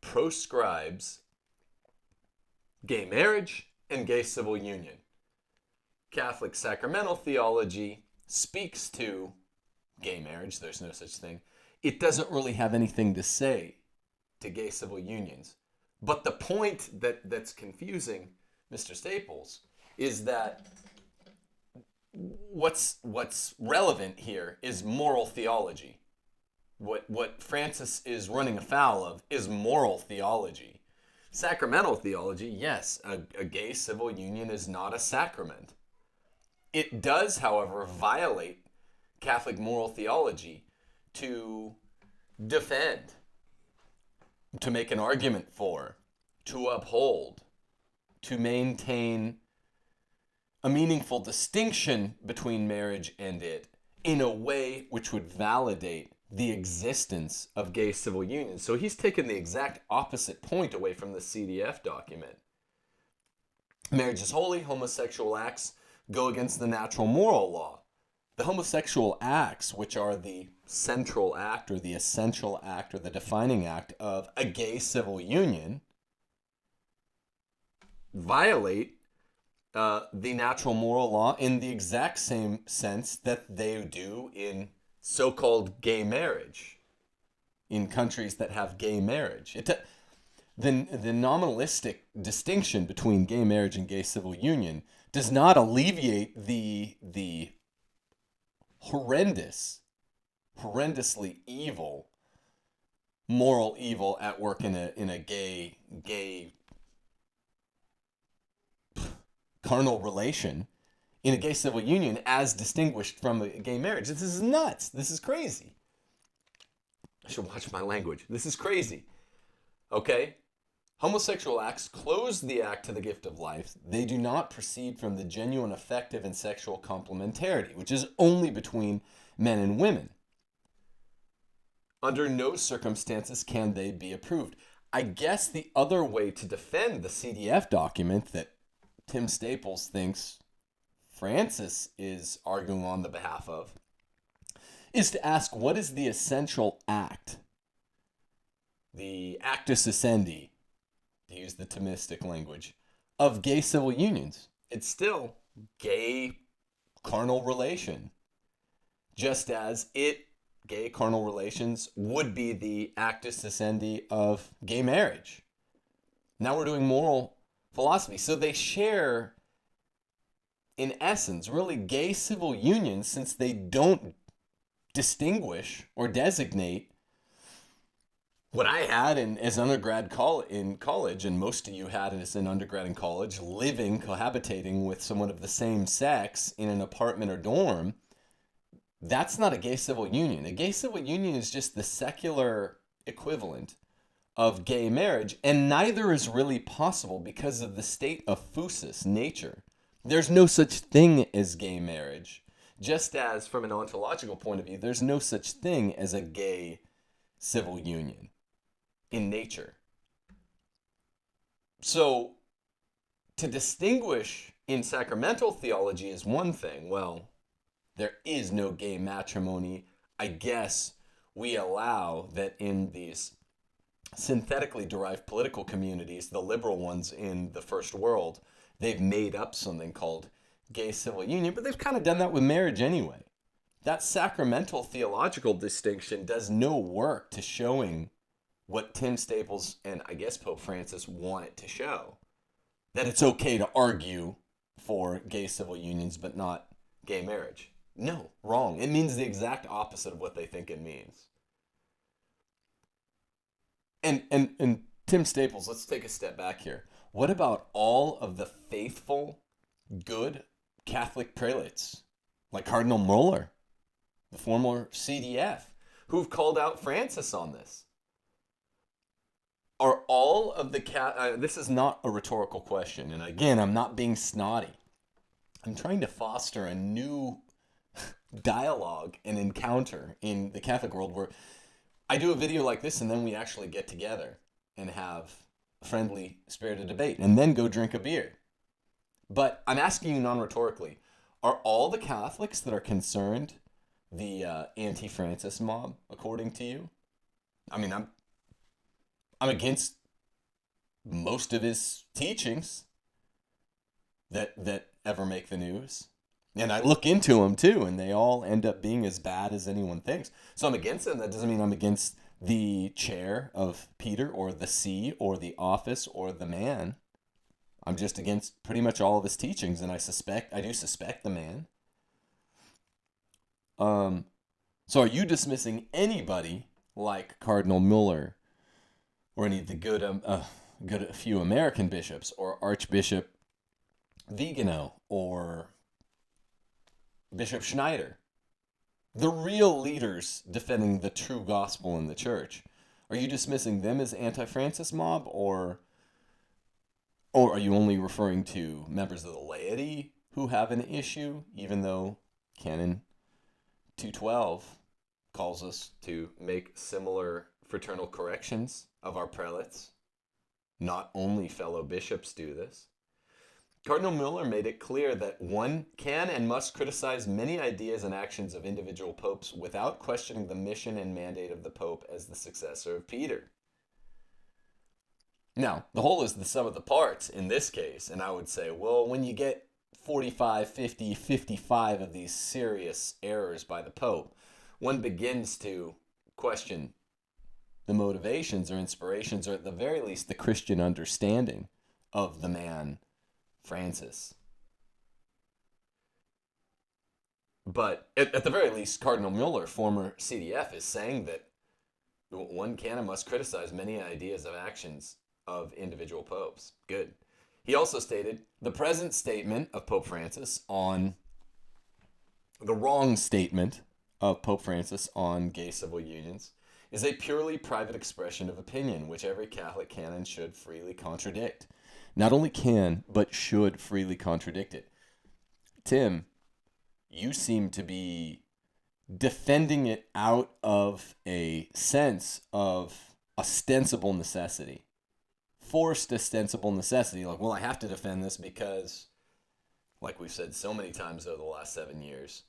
proscribes gay marriage and gay civil union. Catholic sacramental theology speaks to gay marriage. There's no such thing. It doesn't really have anything to say to gay civil unions. But the point that's confusing Mr. Staples is that what's relevant here is moral theology. What Francis is running afoul of is moral theology. Sacramental theology, yes, a gay civil union is not a sacrament. It does, however, violate Catholic moral theology to defend, to make an argument for, to uphold, to maintain a meaningful distinction between marriage and it in a way which would validate the existence of gay civil unions. So he's taken the exact opposite point away from the CDF document. Marriage is holy, homosexual acts go against the natural moral law. The homosexual acts, which are the central act or the essential act or the defining act of a gay civil union, violate the natural moral law in the exact same sense that they do in so-called gay marriage, in countries that have gay marriage. The nominalistic distinction between gay marriage and gay civil union does not alleviate the horrendously evil, moral evil at work in a gay carnal relation in a gay civil union as distinguished from a gay marriage. This is nuts. This is crazy. I should watch my language. This is crazy. Okay? Homosexual acts close the act to the gift of life. They do not proceed from the genuine affective and sexual complementarity, which is only between men and women. Under no circumstances can they be approved. I guess the other way to defend the CDF document that Tim Staples thinks Francis is arguing on the behalf of is to ask, what is the essential act? The actus essendi, to use the Thomistic language, of gay civil unions. It's still gay carnal relation, just as gay carnal relations would be the actus essendi of gay marriage. Now we're doing moral philosophy. So they share, in essence, really gay civil unions, since they don't distinguish or designate what I had as undergrad in college, and most of you had as an undergrad in college, cohabitating with someone of the same sex in an apartment or dorm. That's not a gay civil union. A gay civil union is just the secular equivalent of gay marriage, and neither is really possible because of the state of phusis, nature. There's no such thing as gay marriage, just as from an ontological point of view, there's no such thing as a gay civil union in nature. So to distinguish in sacramental theology is one thing. Well, there is no gay matrimony. I guess we allow that in these synthetically derived political communities, the liberal ones in the first world, they've made up something called gay civil union, but they've kind of done that with marriage anyway. That sacramental theological distinction does no work to showing what Tim Staples and I guess Pope Francis want it to show. That it's okay to argue for gay civil unions but not gay marriage. No, wrong. It means the exact opposite of what they think it means. And Tim Staples, let's take a step back here. What about all of the faithful, good Catholic prelates like Cardinal Mueller, the former CDF, who've called out Francis on this. Are all of the this is not a rhetorical question, and again, I'm not being snotty. I'm trying to foster a new dialogue and encounter in the Catholic world where I do a video like this and then we actually get together and have a friendly, spirited debate and then go drink a beer. But I'm asking you non-rhetorically, are all the Catholics that are concerned the anti-Francis mob, according to you? I mean, I'm against most of his teachings that ever make the news. And I look into them too, and they all end up being as bad as anyone thinks. So I'm against them. That doesn't mean I'm against the chair of Peter or the see or the office or the man. I'm just against pretty much all of his teachings, and I do suspect the man. So are you dismissing anybody like Cardinal Mueller or any of the good few American bishops or Archbishop Vigano or Bishop Schneider, the real leaders defending the true gospel in the church? Are you dismissing them as anti-Francis mob, or are you only referring to members of the laity who have an issue, even though Canon 212 calls us to make similar fraternal corrections of our prelates? Not only fellow bishops do this. Cardinal Mueller made it clear that one can and must criticize many ideas and actions of individual popes without questioning the mission and mandate of the pope as the successor of Peter. Now, the whole is the sum of the parts in this case, and I would say, well, when you get 45, 50, 55 of these serious errors by the pope, one begins to question the motivations or inspirations, or at the very least the Christian understanding of the man Francis. But at the very least, Cardinal Mueller, former CDF, is saying that one can and must criticize many ideas of actions of individual popes. Good. He also stated the present statement of Pope Francis on the wrong statement of Pope Francis on gay civil unions is a purely private expression of opinion, which every Catholic can and should freely contradict. Not only can, but should freely contradict it. Tim, you seem to be defending it out of a sense of ostensible necessity. Forced ostensible necessity. Like, well, I have to defend this because, like we've said so many times over the last 7 years,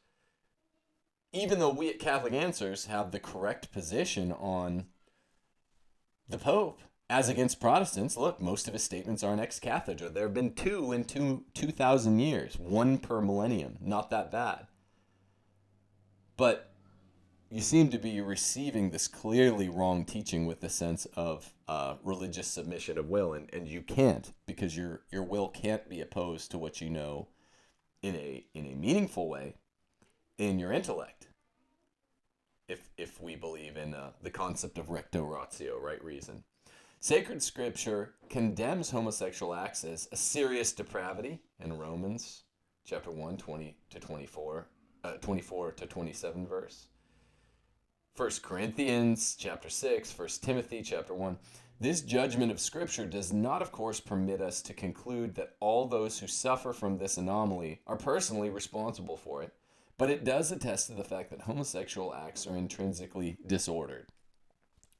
even though we at Catholic Answers have the correct position on the Pope, as against Protestants, look, most of his statements are an ex cathedra. There have been two in 2,000 years, one per millennium. Not that bad. But you seem to be receiving this clearly wrong teaching with the sense of religious submission of will, and you can't, because your will can't be opposed to what you know in a meaningful way in your intellect. If we believe in the concept of recto ratio, right reason. Sacred Scripture condemns homosexual acts as a serious depravity in Romans chapter 1, 20 to 24, 24 to 27 verse. 1 Corinthians chapter 6, 1 Timothy chapter 1. This judgment of Scripture does not, of course, permit us to conclude that all those who suffer from this anomaly are personally responsible for it, but it does attest to the fact that homosexual acts are intrinsically disordered,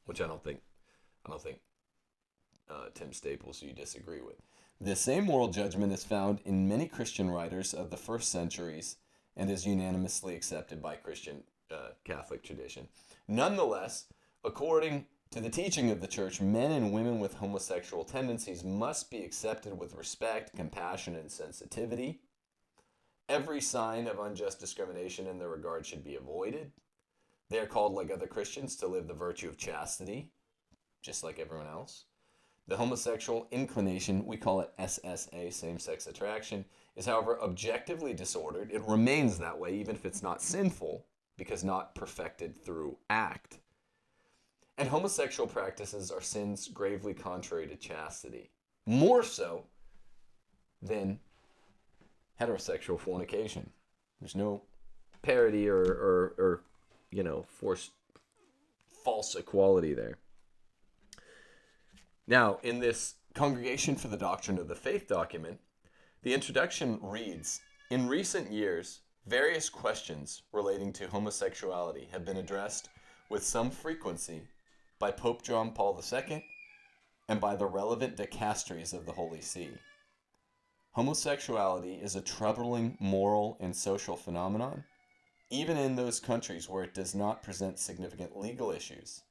which I don't think Tim Staples, you disagree with. The same moral judgment is found in many Christian writers of the first centuries and is unanimously accepted by Christian Catholic tradition. Nonetheless, according to the teaching of the Church, men and women with homosexual tendencies must be accepted with respect, compassion, and sensitivity. Every sign of unjust discrimination in their regard should be avoided. They are called, like other Christians, to live the virtue of chastity, just like everyone else. The homosexual inclination, we call it SSA, same-sex attraction, is however objectively disordered. It remains that way even if it's not sinful, because not perfected through act. And homosexual practices are sins gravely contrary to chastity, more so than heterosexual fornication. There's no parity or forced false equality there. Now, in this Congregation for the Doctrine of the Faith document, the introduction reads, "In recent years, various questions relating to homosexuality have been addressed with some frequency by Pope John Paul II and by the relevant dicasteries of the Holy See. Homosexuality is a troubling moral and social phenomenon, even in those countries where it does not present significant legal issues.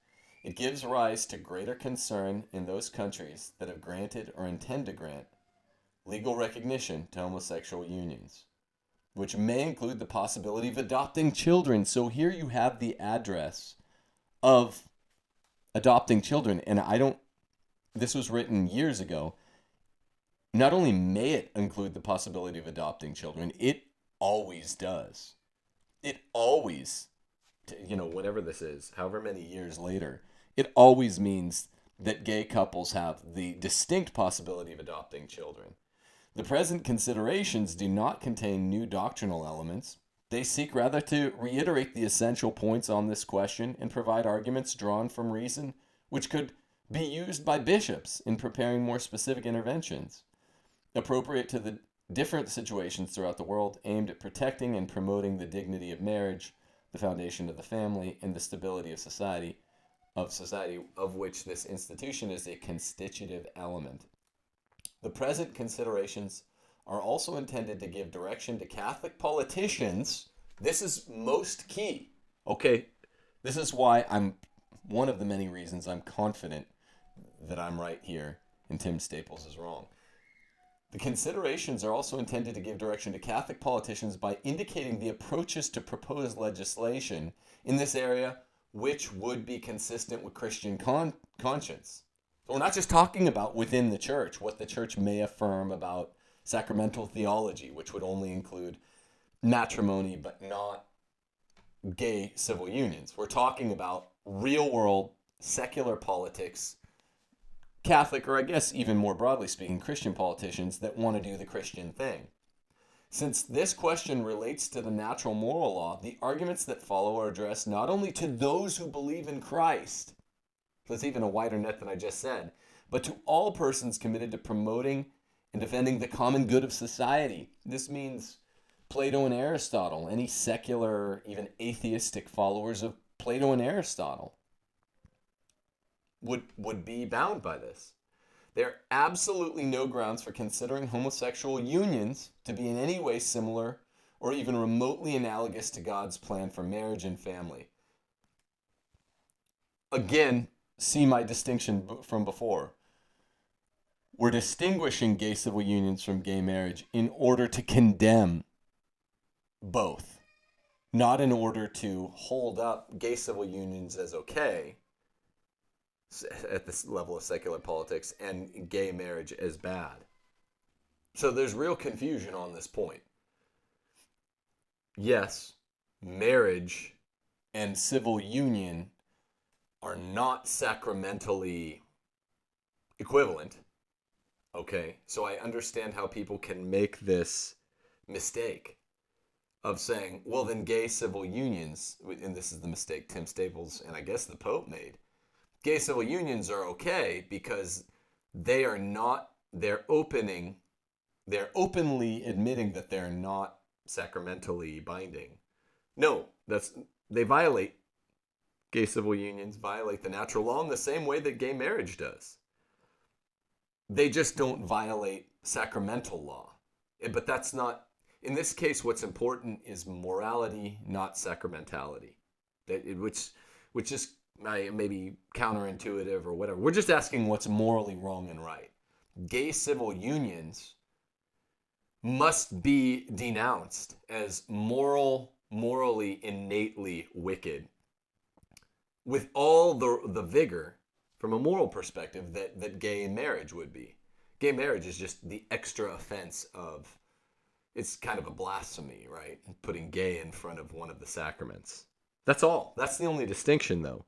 It gives rise to greater concern in those countries that have granted or intend to grant legal recognition to homosexual unions, which may include the possibility of adopting children." So here you have the address of adopting children. And this was written years ago. Not only may it include the possibility of adopting children, it always does. It always, whatever this is, however many years later, it always means that gay couples have the distinct possibility of adopting children. The present considerations do not contain new doctrinal elements. They seek rather to reiterate the essential points on this question and provide arguments drawn from reason which could be used by bishops in preparing more specific interventions appropriate to the different situations throughout the world, aimed at protecting and promoting the dignity of marriage, the foundation of the family, and the stability of society, of which this institution is a constitutive element. The present considerations are also intended to give direction to Catholic politicians. This is most key. Okay, this is why one of the many reasons I'm confident that I'm right here and Tim Staples is wrong. The considerations are also intended to give direction to Catholic politicians by indicating the approaches to proposed legislation in this area which would be consistent with Christian conscience. So we're not just talking about within the church, what the church may affirm about sacramental theology, which would only include matrimony but not gay civil unions. We're talking about real-world secular politics, Catholic, or I guess even more broadly speaking, Christian politicians that want to do the Christian thing. Since this question relates to the natural moral law, the arguments that follow are addressed not only to those who believe in Christ, so it's even a wider net than I just said, but to all persons committed to promoting and defending the common good of society. This means Plato and Aristotle, any secular, even atheistic followers of Plato and Aristotle would be bound by this. There are absolutely no grounds for considering homosexual unions to be in any way similar or even remotely analogous to God's plan for marriage and family. Again, see my distinction from before. We're distinguishing gay civil unions from gay marriage in order to condemn both, not in order to hold up gay civil unions as okay at this level of secular politics and gay marriage as bad. So there's real confusion on this point. Yes, marriage and civil union are not sacramentally equivalent. Okay, so I understand how people can make this mistake of saying, well, then gay civil unions, and this is the mistake Tim Staples and I guess the Pope made, gay civil unions are okay because they're openly admitting that they're not sacramentally binding. No, they violate, gay civil unions violate the natural law in the same way that gay marriage does. They just don't violate sacramental law. But that's not, in this case, what's important is morality, not sacramentality. Which is maybe counterintuitive or whatever. We're just asking what's morally wrong and right. Gay civil unions must be denounced as morally innately wicked, with all the vigor from a moral perspective that gay marriage would be. Gay marriage is just the extra offense of, it's kind of a blasphemy, right? Putting gay in front of one of the sacraments. That's all. That's the only distinction, though.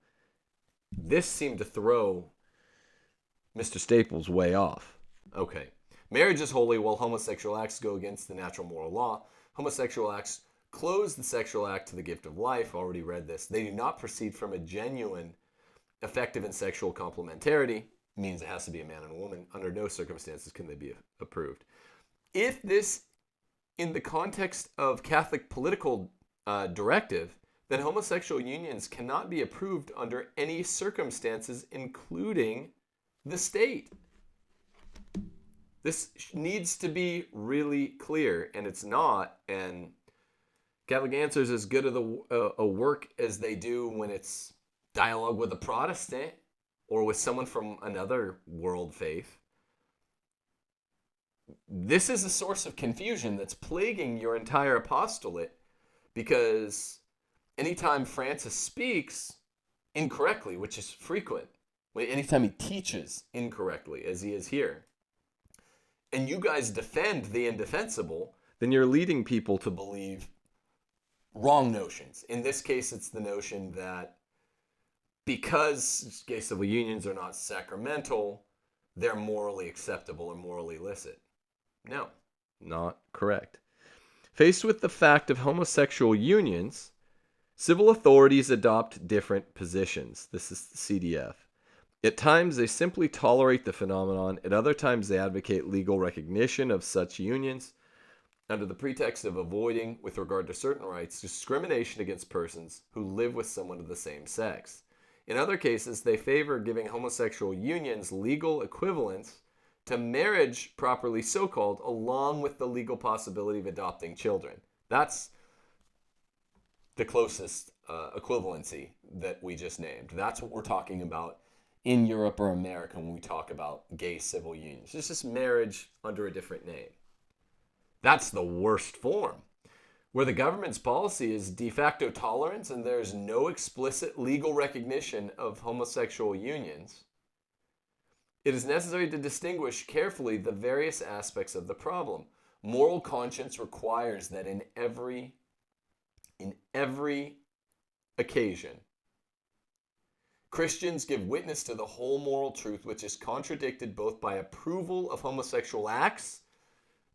This seemed to throw Mr. Staples way off. Okay. Marriage is holy while homosexual acts go against the natural moral law. Homosexual acts close the sexual act to the gift of life. Already read this. They do not proceed from a genuine, effective, and sexual complementarity. Means it has to be a man and a woman. Under no circumstances can they be approved. If this, in the context of Catholic political directive, then homosexual unions cannot be approved under any circumstances, including the state. This needs to be really clear, and it's not. And Catholic Answers as good of a work as they do when it's dialogue with a Protestant or with someone from another world faith. This is a source of confusion that's plaguing your entire apostolate, because anytime Francis speaks incorrectly, which is frequent, anytime he teaches incorrectly, as he is here, and you guys defend the indefensible, then you're leading people to believe wrong notions. In this case, it's the notion that because gay civil unions are not sacramental, they're morally acceptable or morally licit. No, not correct. Faced with the fact of homosexual unions, civil authorities adopt different positions. This is the CDF. At times, they simply tolerate the phenomenon. At other times, they advocate legal recognition of such unions under the pretext of avoiding, with regard to certain rights, discrimination against persons who live with someone of the same sex. In other cases, they favor giving homosexual unions legal equivalence to marriage, properly so-called, along with the legal possibility of adopting children. That's the closest equivalency that we just named. That's what we're talking about in Europe or America when we talk about gay civil unions. It's just marriage under a different name. That's the worst form, where the government's policy is de facto tolerance and there's no explicit legal recognition of homosexual unions. It is necessary to distinguish carefully the various aspects of the problem. Moral conscience requires that in every occasion, Christians give witness to the whole moral truth, which is contradicted both by approval of homosexual acts,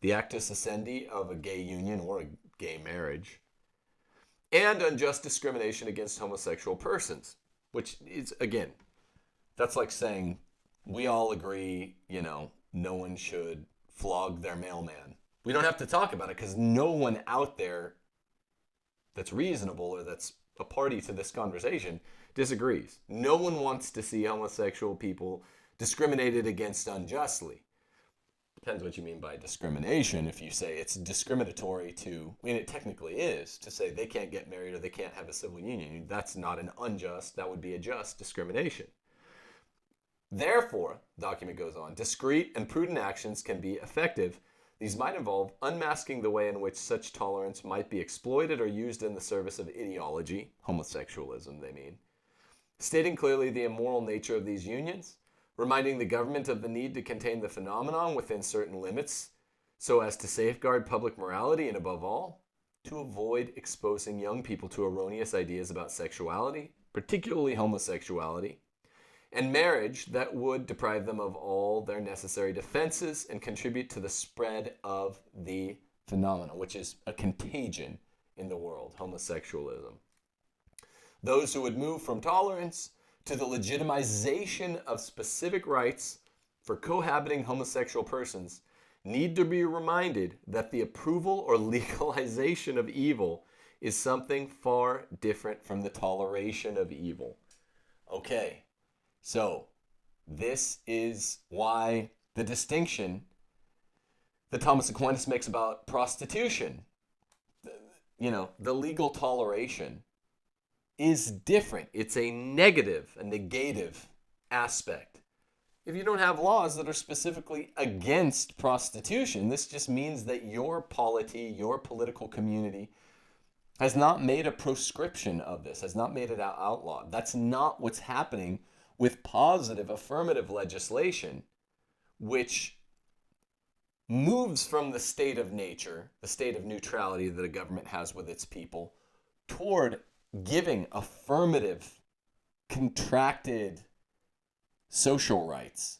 the actus essendi of a gay union or a gay marriage, and unjust discrimination against homosexual persons, which is, again, that's like saying we all agree, no one should flog their mailman. We don't have to talk about it because no one out there that's reasonable or that's a party to this conversation disagrees. No one wants to see homosexual people discriminated against unjustly. Depends what you mean by discrimination. If you say it's discriminatory it technically is, to say they can't get married or they can't have a civil union, that's not an unjust, that would be a just discrimination. Therefore, the document goes on, discreet and prudent actions can be effective. These might involve unmasking the way in which such tolerance might be exploited or used in the service of ideology, homosexualism they mean, stating clearly the immoral nature of these unions, reminding the government of the need to contain the phenomenon within certain limits so as to safeguard public morality, and above all, to avoid exposing young people to erroneous ideas about sexuality, particularly homosexuality, and marriage that would deprive them of all their necessary defenses and contribute to the spread of the phenomenon, which is a contagion in the world, homosexualism. Those who would move from tolerance to the legitimization of specific rights for cohabiting homosexual persons need to be reminded that the approval or legalization of evil is something far different from the toleration of evil. Okay, so this is why the distinction that Thomas Aquinas makes about prostitution, the legal toleration, is different. It's a negative aspect. If you don't have laws that are specifically against prostitution, this just means that your polity, your political community, has not made a proscription of this, has not made it outlawed. That's not what's happening with positive affirmative legislation, which moves from the state of nature, the state of neutrality that a government has with its people, toward giving affirmative, contracted social rights,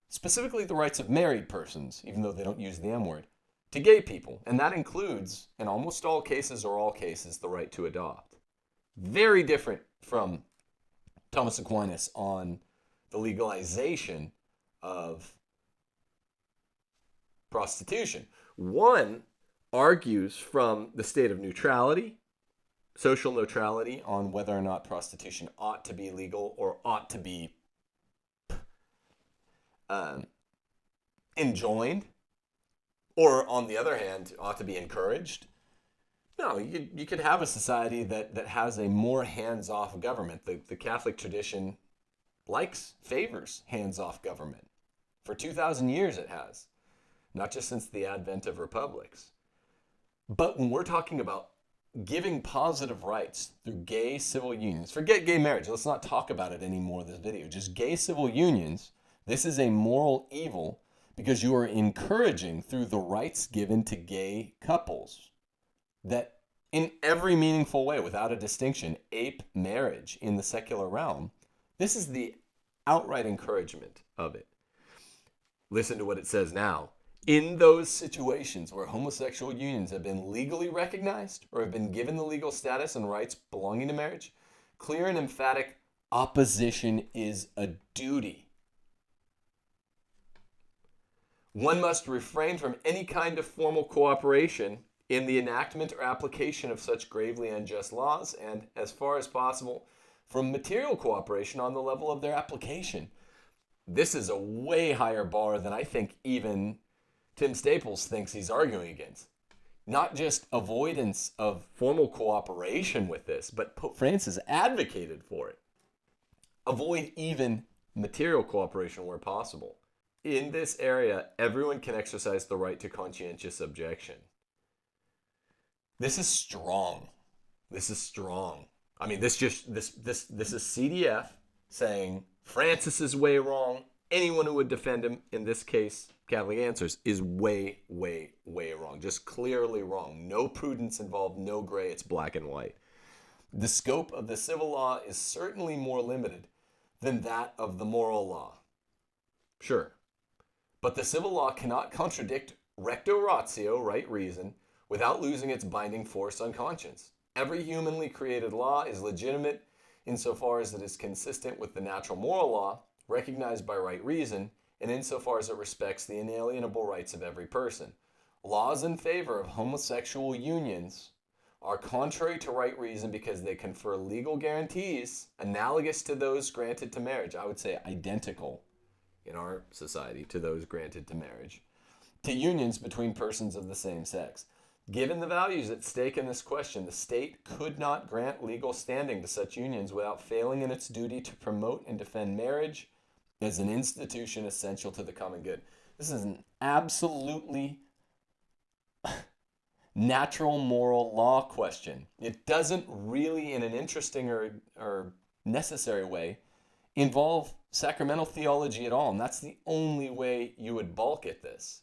specifically the rights of married persons, even though they don't use the M word, to gay people. And that includes, in almost all cases or all cases, the right to adopt. Very different from Thomas Aquinas on the legalization of prostitution. One argues from the state of neutrality, social neutrality, on whether or not prostitution ought to be legal or ought to be enjoined, or on the other hand, ought to be encouraged. No, you could have a society that has a more hands-off government. The Catholic tradition favors hands-off government. For 2,000 years it has, not just since the advent of republics. But when we're talking about giving positive rights through gay civil unions, forget gay marriage, let's not talk about it anymore in this video, just gay civil unions, this is a moral evil because you are encouraging through the rights given to gay couples that in every meaningful way, without a distinction, ape marriage in the secular realm. This is the outright encouragement of it. Listen to what it says now. In those situations where homosexual unions have been legally recognized or have been given the legal status and rights belonging to marriage, clear and emphatic opposition is a duty. One must refrain from any kind of formal cooperation in the enactment or application of such gravely unjust laws, and, as far as possible, from material cooperation on the level of their application. This is a way higher bar than I think even Tim Staples thinks he's arguing against. Not just avoidance of formal cooperation with this, but Pope Francis advocated for it. Avoid even material cooperation where possible. In this area, everyone can exercise the right to conscientious objection. This is strong. This is strong. I mean, this is CDF saying Francis is way wrong. Anyone who would defend him, in this case, Catholic Answers, is way, way, way wrong. Just clearly wrong. No prudence involved, no gray. It's black and white. The scope of the civil law is certainly more limited than that of the moral law. Sure. But the civil law cannot contradict recto ratio, right reason, without losing its binding force on conscience. Every humanly created law is legitimate insofar as it is consistent with the natural moral law, recognized by right reason, and insofar as it respects the inalienable rights of every person. Laws in favor of homosexual unions are contrary to right reason because they confer legal guarantees analogous to those granted to marriage. I would say identical in our society to those granted to marriage, to unions between persons of the same sex. Given the values at stake in this question, the state could not grant legal standing to such unions without failing in its duty to promote and defend marriage as an institution essential to the common good. This is an absolutely natural moral law question. It doesn't really, in an interesting or necessary way, involve sacramental theology at all, and that's the only way you would balk at this.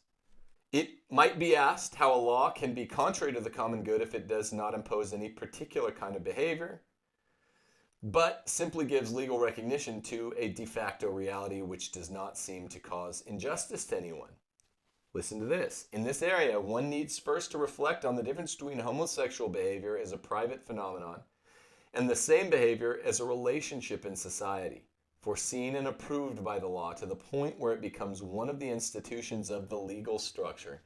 It might be asked how a law can be contrary to the common good if it does not impose any particular kind of behavior, but simply gives legal recognition to a de facto reality which does not seem to cause injustice to anyone. Listen to this. In this area, one needs first to reflect on the difference between homosexual behavior as a private phenomenon and the same behavior as a relationship in society, foreseen and approved by the law to the point where it becomes one of the institutions of the legal structure.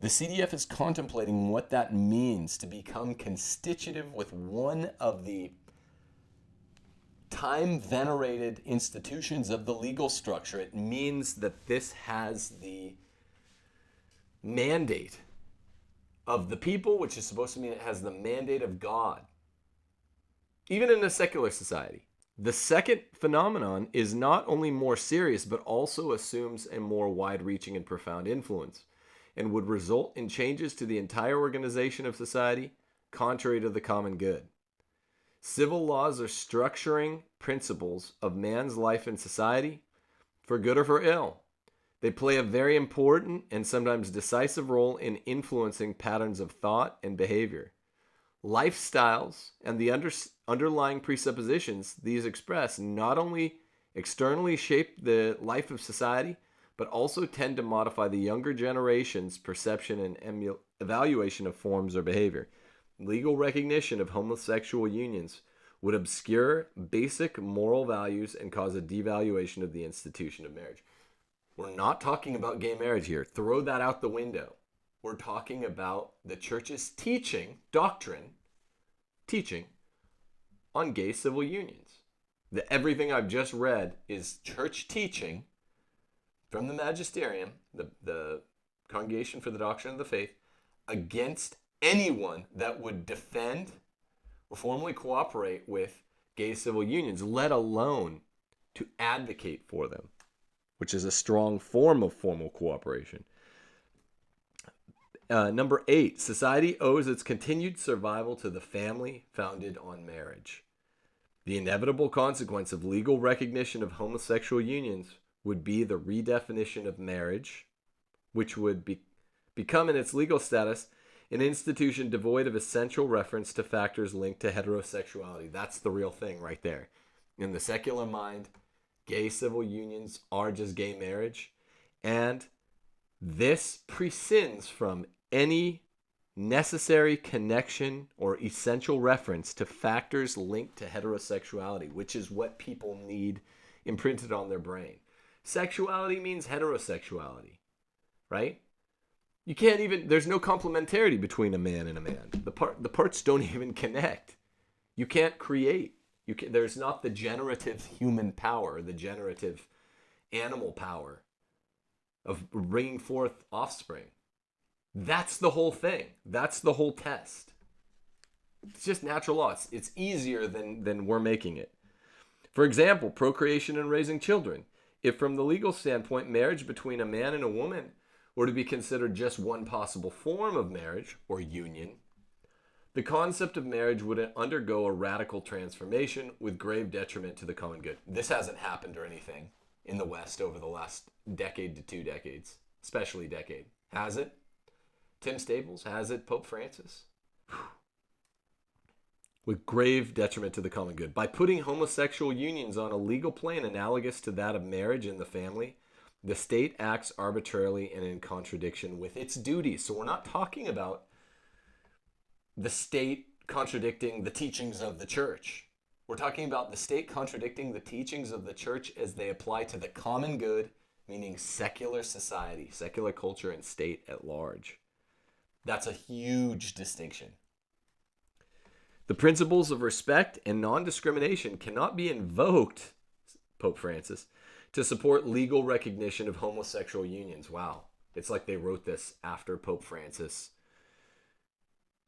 The CDF is contemplating what that means to become constitutive with one of the time-venerated institutions of the legal structure. It means that this has the mandate of the people, which is supposed to mean it has the mandate of God, even in a secular society. The second phenomenon is not only more serious, but also assumes a more wide-reaching and profound influence, and would result in changes to the entire organization of society, contrary to the common good. Civil laws are structuring principles of man's life in society, for good or for ill. They play a very important and sometimes decisive role in influencing patterns of thought and behavior. Lifestyles and the underlying presuppositions these express not only externally shape the life of society, but also tend to modify the younger generation's perception and evaluation of forms or behavior. Legal recognition of homosexual unions would obscure basic moral values and cause a devaluation of the institution of marriage. We're not talking about gay marriage here. Throw that out the window. We're talking about the church's teaching on gay civil unions. Everything I've just read is church teaching from the magisterium, the Congregation for the Doctrine of the Faith, against anyone that would defend or formally cooperate with gay civil unions, let alone to advocate for them, which is a strong form of formal cooperation. Number 8, society owes its continued survival to the family founded on marriage. The inevitable consequence of legal recognition of homosexual unions would be the redefinition of marriage, which would become in its legal status an institution devoid of essential reference to factors linked to heterosexuality. That's the real thing right there. In the secular mind, gay civil unions are just gay marriage, and this prescinds from any necessary connection or essential reference to factors linked to heterosexuality, which is what people need imprinted on their brain. Sexuality means heterosexuality, right? You can't even, there's no complementarity between a man and a man. The parts don't even connect. You can't create. There's not the generative human power, the generative animal power of bringing forth offspring. That's the whole thing. That's the whole test. It's just natural law. It's easier than we're making it. For example, procreation and raising children. If from the legal standpoint, marriage between a man and a woman were to be considered just one possible form of marriage or union, the concept of marriage would undergo a radical transformation with grave detriment to the common good. This hasn't happened or anything in the West over the last decade to 2 decades, especially decade. Has it? Tim Staples? Has it? Pope Francis? With grave detriment to the common good. By putting homosexual unions on a legal plane analogous to that of marriage in the family, the state acts arbitrarily and in contradiction with its duties. So we're not talking about the state contradicting the teachings of the church. We're talking about the state contradicting the teachings of the church as they apply to the common good, meaning secular society, secular culture, and state at large. That's a huge distinction. The principles of respect and non-discrimination cannot be invoked, Pope Francis, to support legal recognition of homosexual unions. Wow. It's like they wrote this after Pope Francis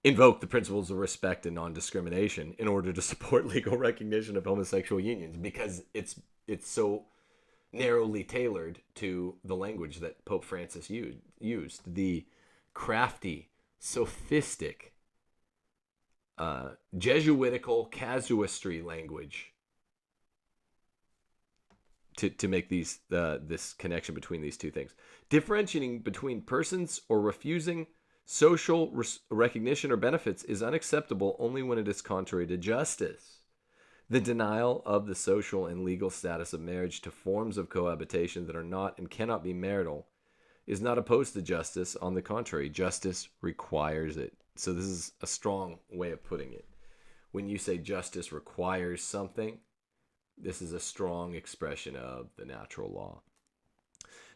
invoked the principles of respect and non-discrimination in order to support legal recognition of homosexual unions, because it's so narrowly tailored to the language that Pope Francis used. The crafty, sophistic, Jesuitical casuistry language to make this connection between these two things. Differentiating between persons or refusing social recognition or benefits is unacceptable only when it is contrary to justice. The denial of the social and legal status of marriage to forms of cohabitation that are not and cannot be marital is not opposed to justice. On the contrary, justice requires it. So this is a strong way of putting it. When you say justice requires something, this is a strong expression of the natural law.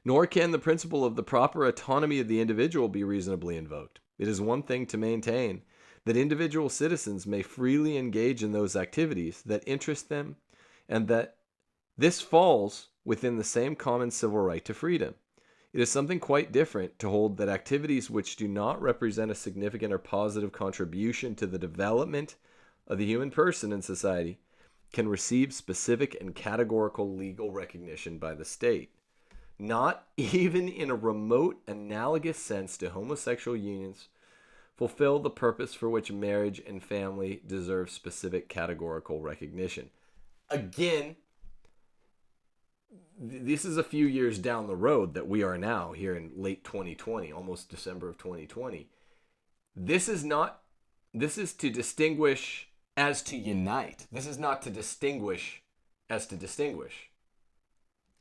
Nor can the principle of the proper autonomy of the individual be reasonably invoked. It is one thing to maintain that individual citizens may freely engage in those activities that interest them, and that this falls within the same common civil right to freedom. It is something quite different to hold that activities which do not represent a significant or positive contribution to the development of the human person in society can receive specific and categorical legal recognition by the state. Not even in a remote analogous sense to homosexual unions fulfill the purpose for which marriage and family deserve specific categorical recognition. Again, this is a few years down the road that we are now here in late 2020, almost December of 2020. This is to distinguish as to unite. This is not to distinguish as to distinguish.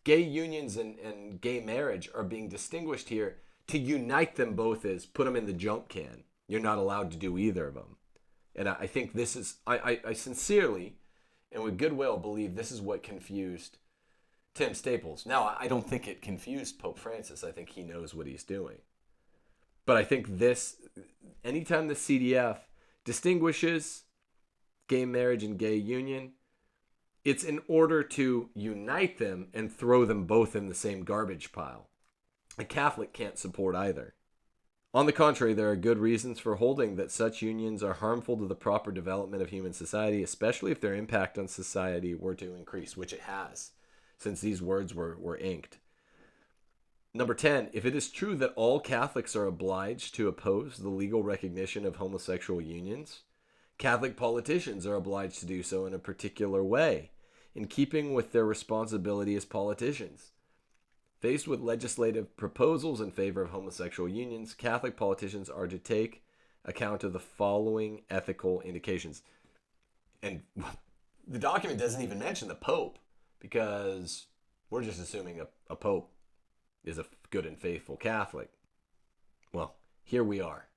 gay unions and gay marriage are being distinguished here to unite them both as put them in the junk can. You're not allowed to do either of them. And I think this is, I sincerely and with goodwill believe this is what confused Tim Staples. Now, I don't think it confused Pope Francis. I think he knows what he's doing. But I think this, anytime the CDF distinguishes gay marriage and gay union, it's in order to unite them and throw them both in the same garbage pile. A Catholic can't support either. On the contrary, there are good reasons for holding that such unions are harmful to the proper development of human society, especially if their impact on society were to increase, which it has, since these words were inked. Number 10, if it is true that all Catholics are obliged to oppose the legal recognition of homosexual unions, Catholic politicians are obliged to do so in a particular way, in keeping with their responsibility as politicians. Faced with legislative proposals in favor of homosexual unions, Catholic politicians are to take account of the following ethical indications. And the document doesn't even mention the Pope, because we're just assuming a Pope is a good and faithful Catholic. Well, here we are.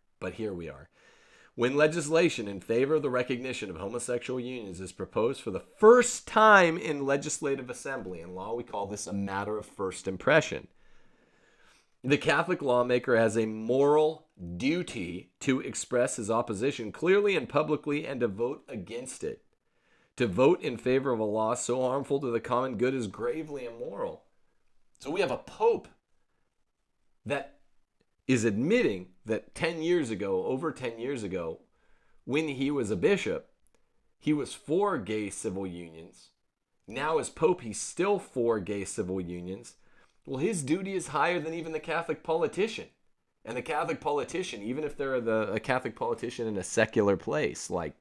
When legislation in favor of the recognition of homosexual unions is proposed for the first time in legislative assembly, in law we call this a matter of first impression, the Catholic lawmaker has a moral duty to express his opposition clearly and publicly and to vote against it. To vote in favor of a law so harmful to the common good is gravely immoral. So we have a pope that is admitting that 10 years ago, over 10 years ago, when he was a bishop, he was for gay civil unions. Now as pope, he's still for gay civil unions. Well, his duty is higher than even the Catholic politician. And the Catholic politician, even if they're a Catholic politician in a secular place, like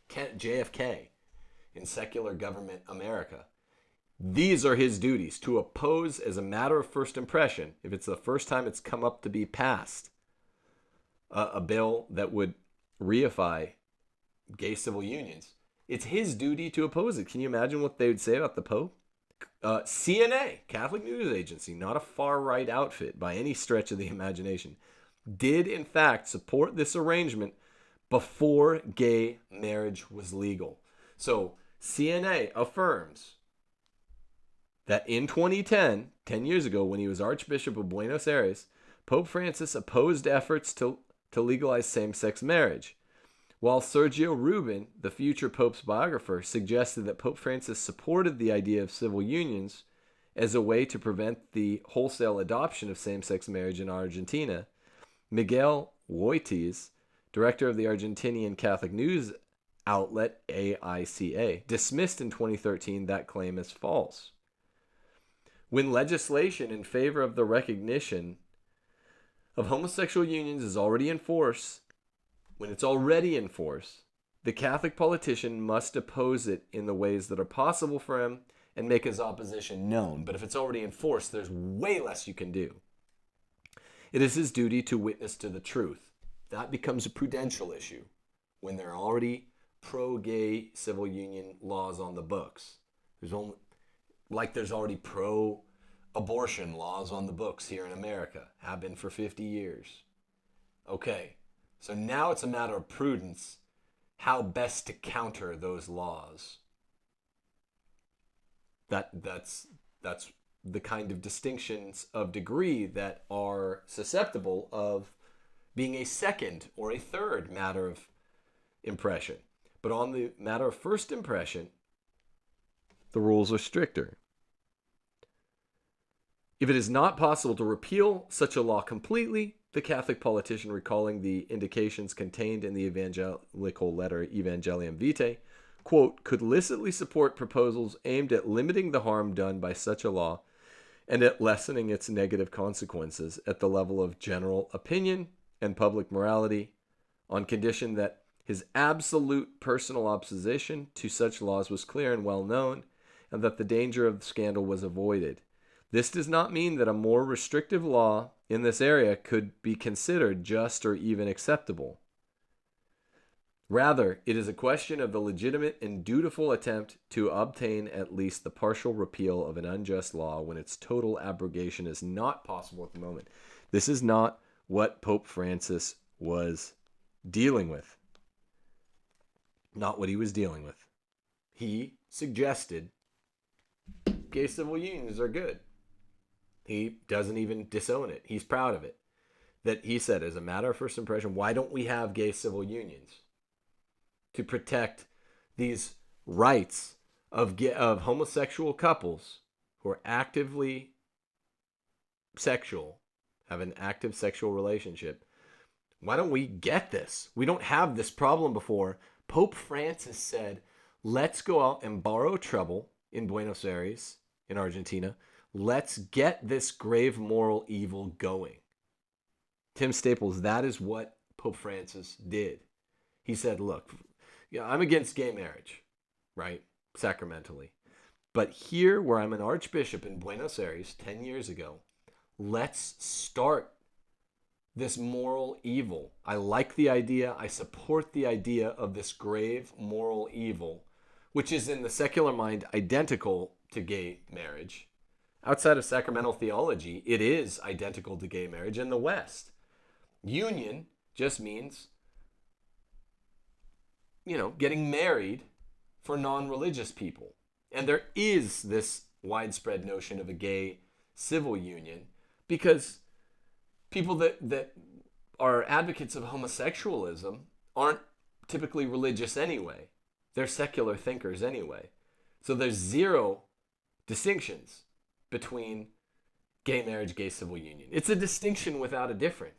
JFK in secular government America, these are his duties: to oppose as a matter of first impression, if it's the first time it's come up to be passed, a bill that would reify gay civil unions. It's his duty to oppose it. Can you imagine what they would say about the Pope? CNA, Catholic News Agency, not a far-right outfit by any stretch of the imagination, did in fact support this arrangement before gay marriage was legal. So CNA affirms that in 2010, 10 years ago, when he was Archbishop of Buenos Aires, Pope Francis opposed efforts to legalize same-sex marriage, while Sergio Rubin, the future Pope's biographer, suggested that Pope Francis supported the idea of civil unions as a way to prevent the wholesale adoption of same-sex marriage in Argentina. Miguel Woitiz, director of the Argentinian Catholic news outlet AICA, dismissed in 2013 that claim as false. When legislation in favor of the recognition of homosexual unions is already in force, when it's already in force, the Catholic politician must oppose it in the ways that are possible for him and make his opposition known. But if it's already in force, there's way less you can do. It is his duty to witness to the truth. That becomes a prudential issue when there are already pro-gay civil union laws on the books. There's already pro-abortion laws on the books here in America, have been for 50 years. Okay, so now it's a matter of prudence, how best to counter those laws. That's the kind of distinctions of degree that are susceptible of being a second or a third matter of impression. But on the matter of first impression, the rules are stricter. If it is not possible to repeal such a law completely, the Catholic politician, recalling the indications contained in the evangelical letter Evangelium Vitae, quote, could licitly support proposals aimed at limiting the harm done by such a law and at lessening its negative consequences at the level of general opinion and public morality, on condition that his absolute personal opposition to such laws was clear and well known, and that the danger of scandal was avoided. This does not mean that a more restrictive law in this area could be considered just or even acceptable. Rather, it is a question of the legitimate and dutiful attempt to obtain at least the partial repeal of an unjust law when its total abrogation is not possible at the moment. This is not what Pope Francis was dealing with. Not what he was dealing with. He suggested gay civil unions are good. He doesn't even disown it. He's proud of it. That he said, as a matter of first impression, why don't we have gay civil unions? To protect these rights of homosexual couples who are actively sexual, have an active sexual relationship. Why don't we get this? We don't have this problem before. Pope Francis said, let's go out and borrow trouble in Buenos Aires, in Argentina. Let's get this grave moral evil going. Tim Staples, that is what Pope Francis did. He said, look, I'm against gay marriage, right? Sacramentally. But here, where I'm an archbishop in Buenos Aires 10 years ago, let's start this moral evil. I like the idea. I support the idea of this grave moral evil, which is in the secular mind identical to gay marriage. Outside of sacramental theology, it is identical to gay marriage in the West. Union just means, getting married for non-religious people. And there is this widespread notion of a gay civil union because people that are advocates of homosexualism aren't typically religious anyway. They're secular thinkers anyway. So there's zero distinctions between gay marriage, gay civil union. It's a distinction without a difference.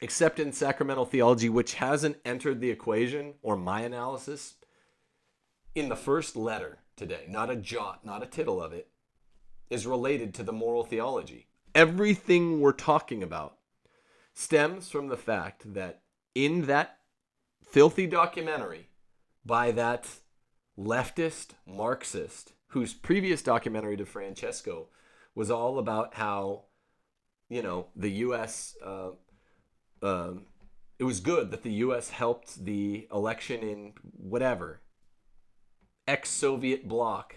Except in sacramental theology, which hasn't entered the equation, or my analysis, in the first letter today, not a jot, not a tittle of it, is related to the moral theology. Everything we're talking about stems from the fact that in that filthy documentary by that leftist Marxist, whose previous documentary to Francesco was all about how, the U.S., it was good that the U.S. helped the election in whatever, ex-Soviet bloc.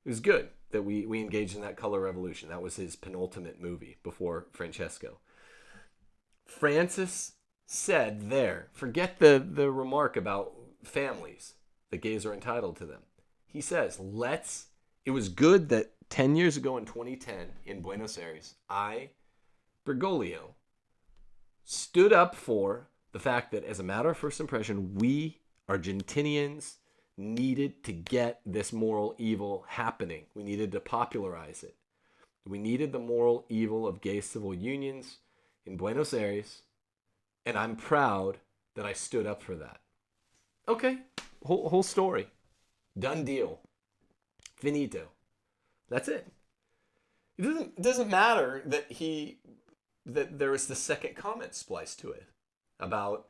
It was good that we engaged in that color revolution. That was his penultimate movie before Francesco. Francis said there, forget the remark about families, that gays are entitled to them. He says, it was good that 10 years ago in 2010 in Buenos Aires, Bergoglio, stood up for the fact that as a matter of first impression, we, Argentinians, needed to get this moral evil happening. We needed to popularize it. We needed the moral evil of gay civil unions in Buenos Aires, and I'm proud that I stood up for that. Okay, whole story. Done deal. Finito. That's it. It doesn't matter that there was the second comment spliced to it about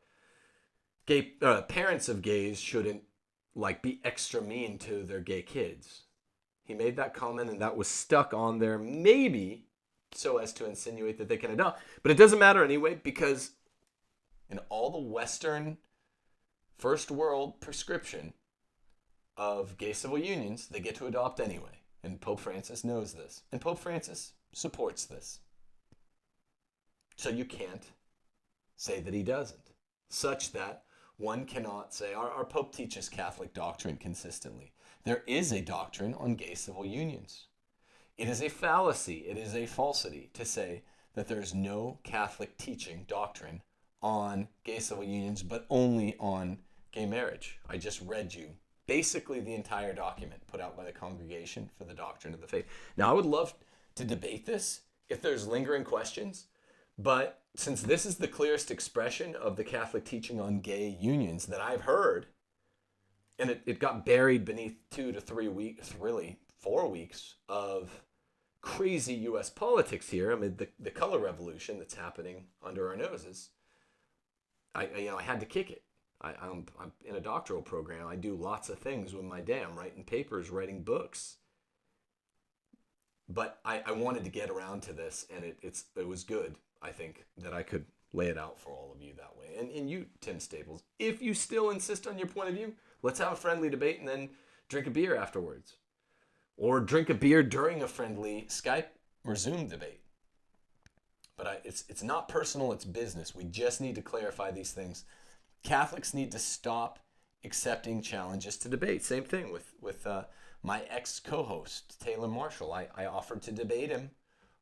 gay parents of gays shouldn't be extra mean to their gay kids. He made that comment and that was stuck on there, maybe so as to insinuate that they can adopt. But it doesn't matter anyway, because in all the Western first world prescription of gay civil unions, they get to adopt anyway. And Pope Francis knows this. And Pope Francis supports this. So you can't say that he doesn't. Such that one cannot say, our Pope teaches Catholic doctrine consistently. There is a doctrine on gay civil unions. It is a fallacy, it is a falsity to say that there is no Catholic teaching doctrine on gay civil unions, but only on gay marriage. I just read you basically the entire document put out by the Congregation for the Doctrine of the Faith. Now, I would love to debate this if there's lingering questions, but since this is the clearest expression of the Catholic teaching on gay unions that I've heard, and it got buried beneath 2 to 3 weeks, really 4 weeks of crazy U.S. politics here amid the color revolution that's happening under our noses, I had to kick it. I'm in a doctoral program. I do lots of things with my day. I'm writing papers, writing books. But I wanted to get around to this, and it was good, I think, that I could lay it out for all of you that way. And you, Tim Staples, if you still insist on your point of view, let's have a friendly debate and then drink a beer afterwards. Or drink a beer during a friendly Skype or Zoom debate. But it's not personal, it's business. We just need to clarify these things. Catholics need to stop accepting challenges to debate. Same thing with my ex-co-host, Taylor Marshall. I offered to debate him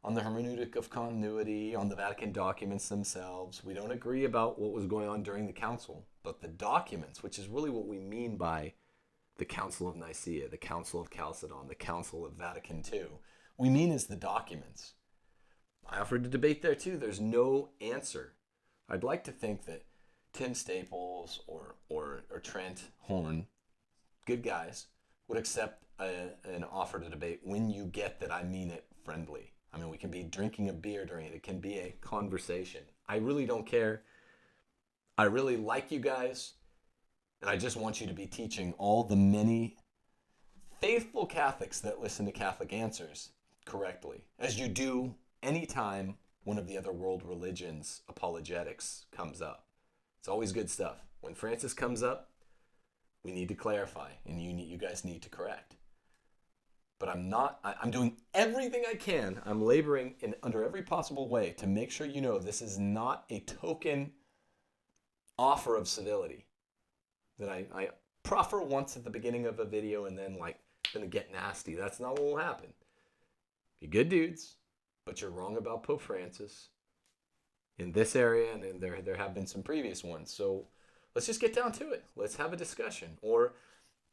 on the hermeneutic of continuity, on the Vatican documents themselves. We don't agree about what was going on during the council, but the documents, which is really what we mean by the Council of Nicaea, the Council of Chalcedon, the Council of Vatican II, we mean is the documents. I offered to debate there too. There's no answer. I'd like to think that Tim Staples or Trent Horn, good guys, would accept an offer to debate when you get that I mean it friendly. I mean, we can be drinking a beer during it. It can be a conversation. I really don't care. I really like you guys, and I just want you to be teaching all the many faithful Catholics that listen to Catholic Answers correctly, as you do anytime one of the other world religions' apologetics comes up. It's always good stuff. When Francis comes up, we need to clarify, and you guys need to correct. But I'm doing everything I can. I'm laboring under every possible way to make sure you know this is not a token offer of civility that I proffer once at the beginning of a video and then gonna get nasty. That's not what will happen. You're good dudes, but you're wrong about Pope Francis in this area, and there have been some previous ones. So let's just get down to it. Let's have a discussion. Or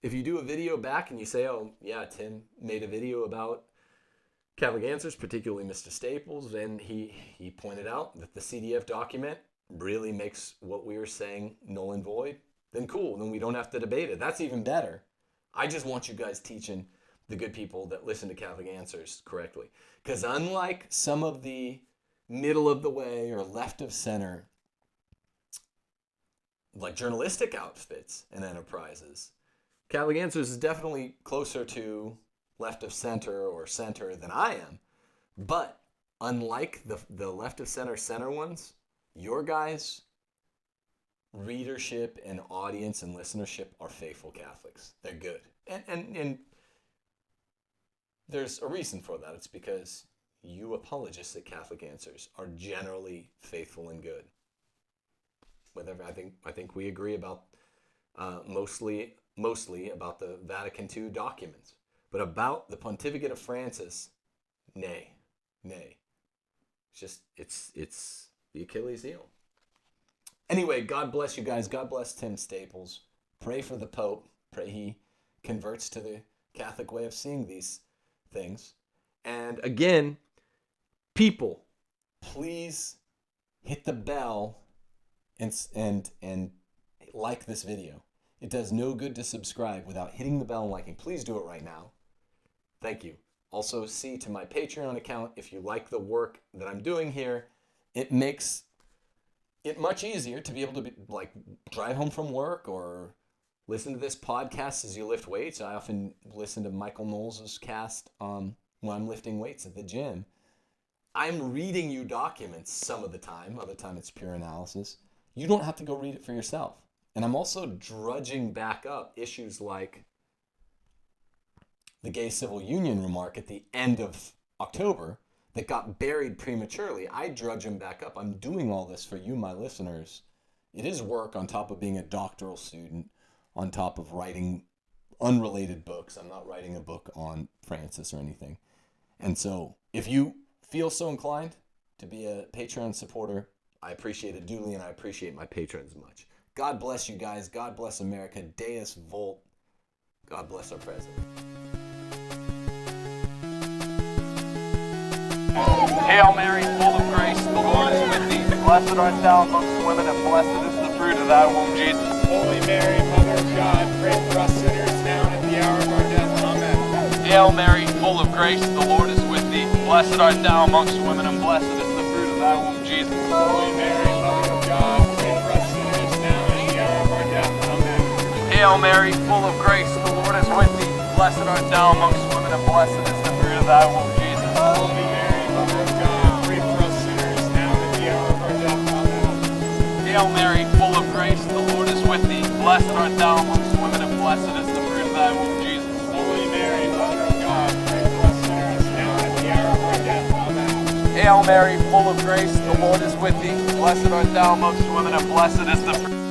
if you do a video back and you say, oh, yeah, Tim made a video about Catholic Answers, particularly Mr. Staples, and he pointed out that the CDF document really makes what we were saying null and void, then cool. Then we don't have to debate it. That's even better. I just want you guys teaching the good people that listen to Catholic Answers correctly. Because unlike some of the middle of the way or left of center, like journalistic outfits and enterprises, Catholic Answers is definitely closer to left of center or center than I am. But unlike the left of center ones, your guys' readership and audience and listenership are faithful Catholics. They're good. And there's a reason for that. It's because you apologists at Catholic Answers are generally faithful and good. Whatever, I think we agree about mostly about the Vatican II documents, but about the pontificate of Francis, nay. It's the Achilles heel. Anyway, God bless you guys. God bless Tim Staples. Pray for the Pope. Pray he converts to the Catholic way of seeing these things. And again, people, please hit the bell and like this video. It does no good to subscribe without hitting the bell and liking. Please do it right now. Thank you. Also, see to my Patreon account if you like the work that I'm doing here. It makes it much easier to be able to drive home from work or listen to this podcast as you lift weights. I often listen to Michael Knowles' cast when I'm lifting weights at the gym. I'm reading you documents some of the time. Other time it's pure analysis. You don't have to go read it for yourself. And I'm also drudging back up issues like the gay civil union remark at the end of October that got buried prematurely. I drudge them back up. I'm doing all this for you, my listeners. It is work on top of being a doctoral student, on top of writing unrelated books. I'm not writing a book on Francis or anything. And so if you feel so inclined to be a Patreon supporter, I appreciate it duly, and I appreciate my patrons much. God bless you guys. God bless America. Deus Volt. God bless our president. Hail Mary, full of grace, the Lord is with thee. Blessed art thou amongst women, and blessed is the fruit of thy womb, Jesus. Holy Mary, Mother of God, pray for us sinners now and at the hour of our death. Amen. Hail Mary, full of grace, the Lord is with thee. Blessed art thou amongst women, and blessed is the fruit of thy womb, Jesus. Holy Mary, Mother of God, pray for us sinners now and at the hour of our death. Amen. Hail Mary, full of grace, the Lord is with thee. Blessed art thou amongst women, and blessed is the fruit of thy womb, Jesus. Holy Mary, Mother of God, pray for us sinners now and at the hour of our death. Amen. Hail Mary, full of grace, the Lord is with thee. Blessed art thou amongst women, and blessed is the fruit of thy womb, Jesus. Holy Mary, Mother of God, pray for us sinners, now and at the hour of our death. Amen. Hail Mary, full of grace, the Lord is with thee. Blessed art thou amongst women, and blessed is the fruit